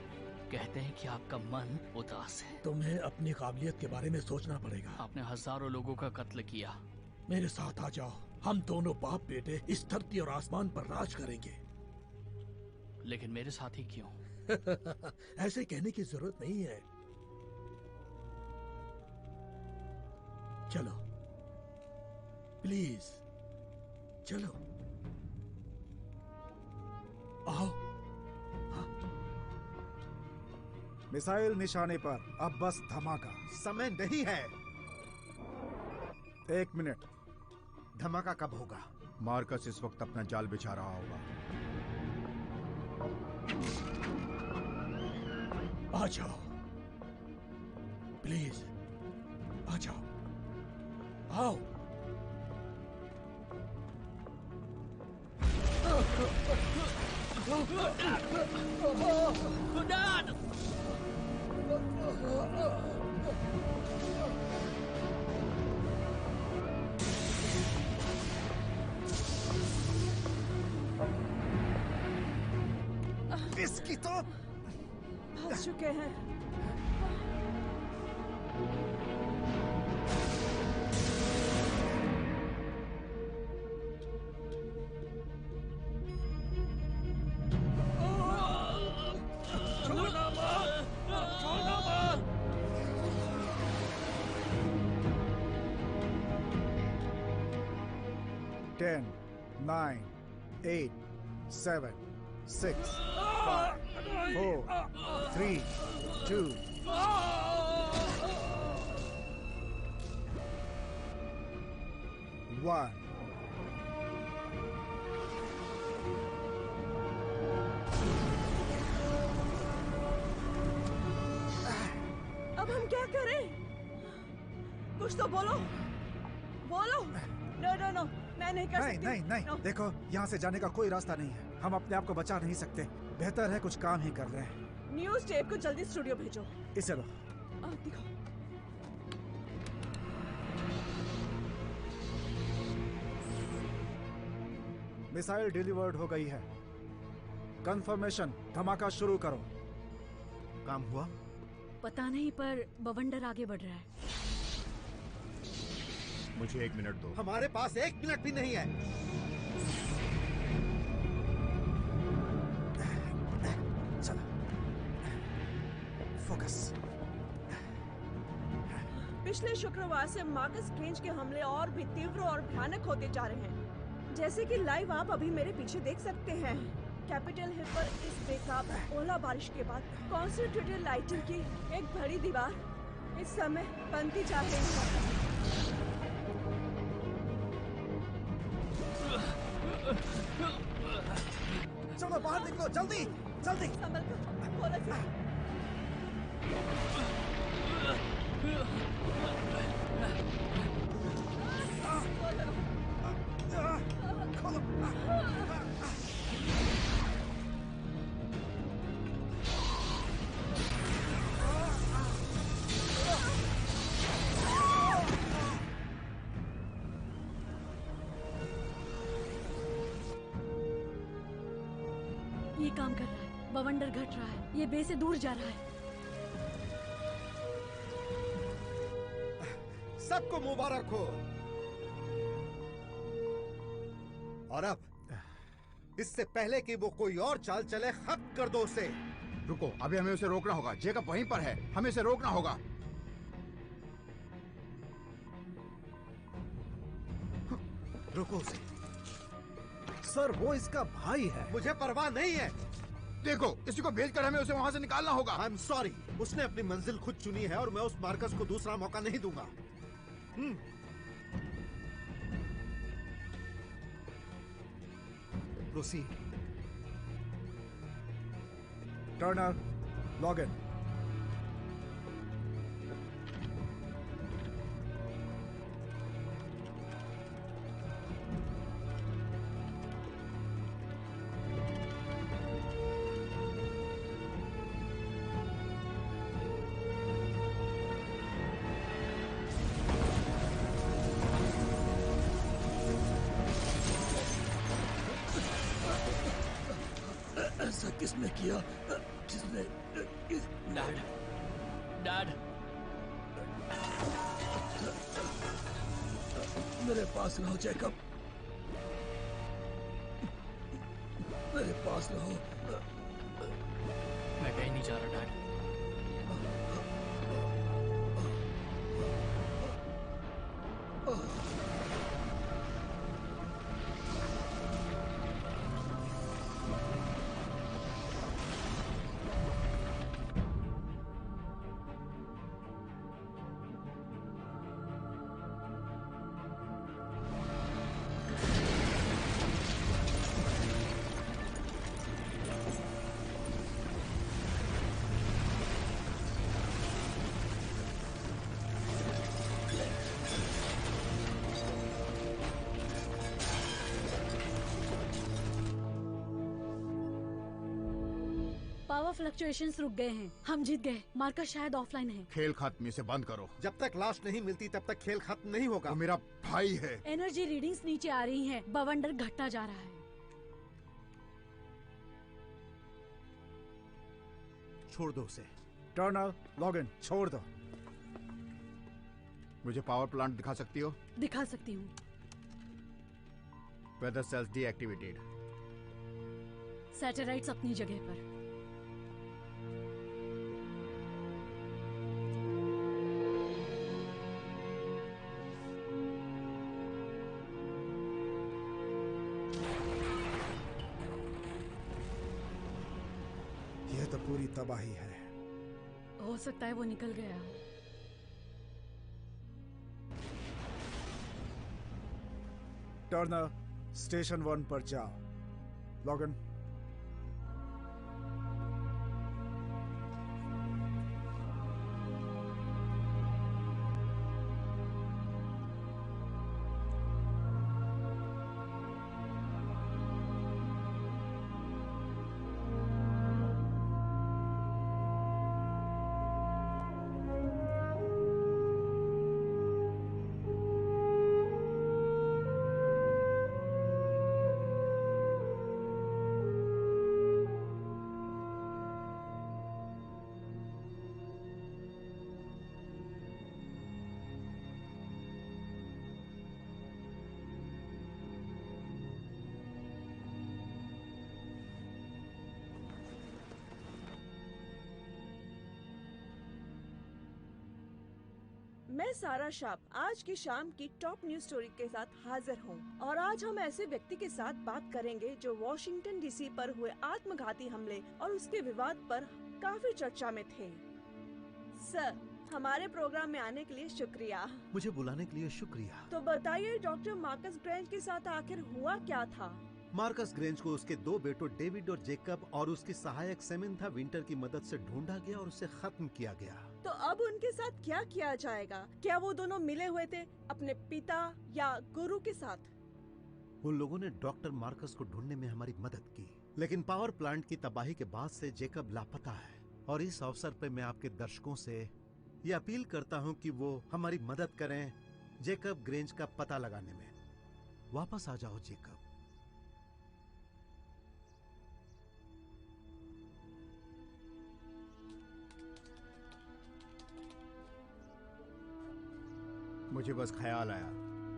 कहते हैं कि आपका मन उदास है। तुम्हें अपनी काबिलियत के बारे में सोचना पड़ेगा। आपने हजारों लोगों का कत्ल किया। मेरे साथ आ जाओ, हम दोनों बाप बेटे इस धरती और आसमान पर राज करेंगे। लेकिन मेरे साथ ही क्यों? ऐसे कहने की जरूरत नहीं है। चलो प्लीज, चलो आओ। मिसाइल निशाने पर, अब बस धमाका। समय नहीं है। 1 मिनट। धमाका कब होगा? मार्कस इस वक्त अपना जाल बिछा रहा होगा। आ जाओ प्लीज, आ जाओ, आओ। Dad! इसकी तो फंस चुके हैं। छोड़ना मत, छोड़ना मत। 10, 9, 8, 7, 6, 5, 4, 3, 2, 1। अब हम क्या करें? कुछ तो बोलो, बोलो। नो नो नो, मैं नहीं कर सकती। नहीं नहीं नहीं, देखो यहाँ से जाने का कोई रास्ता नहीं है। हम अपने आप को बचा नहीं सकते। बेहतर है कुछ काम ही कर रहे हैं। न्यूज़ टेप को जल्दी स्टूडियो भेजो। इसे लो। दिखाओ। मिसाइल डिलीवर्ड हो गई है। कंफर्मेशन, धमाका शुरू करो। काम हुआ? पता नहीं, पर बवंडर आगे बढ़ रहा है। मुझे 1 मिनट दो। हमारे पास 1 मिनट भी नहीं है। चलो, फोकस। पिछले शुक्रवार से मार्कस स्ट्रेंज के हमले और भी तीव्र और भयानक होते जा रहे हैं। जैसे कि लाइव आप अभी मेरे पीछे देख सकते हैं। कैपिटल हिल पर इस बेकाब ओला बारिश के बाद कॉन्सेंट्रेटेड लाइटिंग की एक बड़ी दीवार इस समय बनती जा रही है। चलो बाहर निकलो, जल्दी जल्दी। संभल कर, थोड़ा सा। ये काम कर रहा है। बवंडर घट रहा है। ये बे से दूर जा रहा है। सबको मुबारक हो। और अब इससे पहले कि वो कोई और चाल चले, खत्म कर दो उसे। रुको, अभी हमें उसे रोकना होगा। जेकब वहीं पर है, हमें इसे रोकना होगा। रुको उसे। सर, वो इसका भाई है। मुझे परवाह नहीं है। देखो, इसी को भेजकर हमें उसे वहाँ से निकालना होगा। आई एम सॉरी, उसने अपनी मंजिल खुद चुनी है और मैं उस मार्कस को दूसरा मौका नहीं दूंगा। प्रोसीड। Turner, log in. ऐसा किसने किया? किसने? डैड, डैड, मेरे पास रहो जैकब, मेरे पास रहो। मैं कहीं नहीं जा रहा डैड। पावर फ्लक्चुएशंस रुक गए हैं। हम जीत गए। मार्कस शायद ऑफलाइन है। खेल खत्म, इसे बंद करो। जब तक लाश नहीं मिलती तब तक खेल खत्म नहीं होगा। वो मेरा भाई है। एनर्जी रीडिंग्स नीचे आ रही हैं। बवंडर घटता जा रहा है। छोड़ दो उसे। Turner, log in. छोड़ दो। मुझे पावर प्लांट दिखा सकती हो? दिखा सकती हूँ। Weather sales deactivated. सैटेलाइट्स अपनी जगह पर। यह तो पूरी तबाही है। हो सकता है वो निकल गया। टर्नर, स्टेशन 1 पर जाओ। Log in. मैं सारा शाप आज की शाम की टॉप न्यूज स्टोरी के साथ हाजिर हूँ और आज हम ऐसे व्यक्ति के साथ बात करेंगे जो वॉशिंगटन डीसी पर हुए आत्मघाती हमले और उसके विवाद पर काफी चर्चा में थे। सर, हमारे प्रोग्राम में आने के लिए शुक्रिया। मुझे बुलाने के लिए शुक्रिया। तो बताइए डॉक्टर मार्कस ग्रेंज के साथ आखिर हुआ क्या था? मार्कस ग्रेंज को उसके 2 बेटों डेविड और जेकब और उसकी सहायक सेमिंथा विंटर की मदद से ढूंढा गया और उसे खत्म किया गया। तो अब उनके साथ क्या किया जाएगा? क्या वो दोनों मिले हुए थे अपने पिता या गुरु के साथ? उन लोगों ने डॉक्टर मार्कस को ढूंढने में हमारी मदद की, लेकिन पावर प्लांट की तबाही के बाद से जेकब लापता है और इस अवसर पे मैं आपके दर्शकों से ये अपील करता हूँ कि वो हमारी मदद करें जेकब ग्रेंज का पता लगाने में। वापस आ जाओ जेकब। मुझे बस ख्याल आया,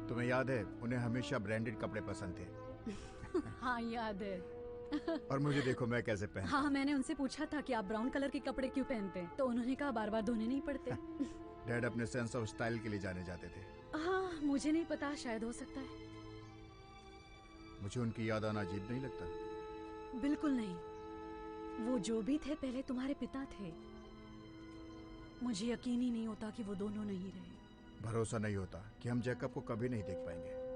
तुम्हें याद है उन्हें हमेशा ब्रांडेड कपड़े पसंद थे। हाँ याद है। और मुझे देखो मैं कैसे पहनता। हाँ, मैंने उनसे पूछा था कि आप ब्राउन कलर के कपड़े क्यों पहनते हैं, तो उन्होंने कहा बार बार धोने नहीं पड़ते। डैड अपने सेंस ऑफ स्टाइल के लिए जाने जाते थे। हाँ, मुझे नहीं पता, शायद हो सकता है। मुझे उनकी याद आना अजीब नहीं लगता? बिल्कुल नहीं। वो जो भी थे पहले तुम्हारे पिता थे। मुझे यकीन ही नहीं होता कि वो दोनों नहीं रहे। भरोसा नहीं होता कि हम जैकब को कभी नहीं देख पाएंगे।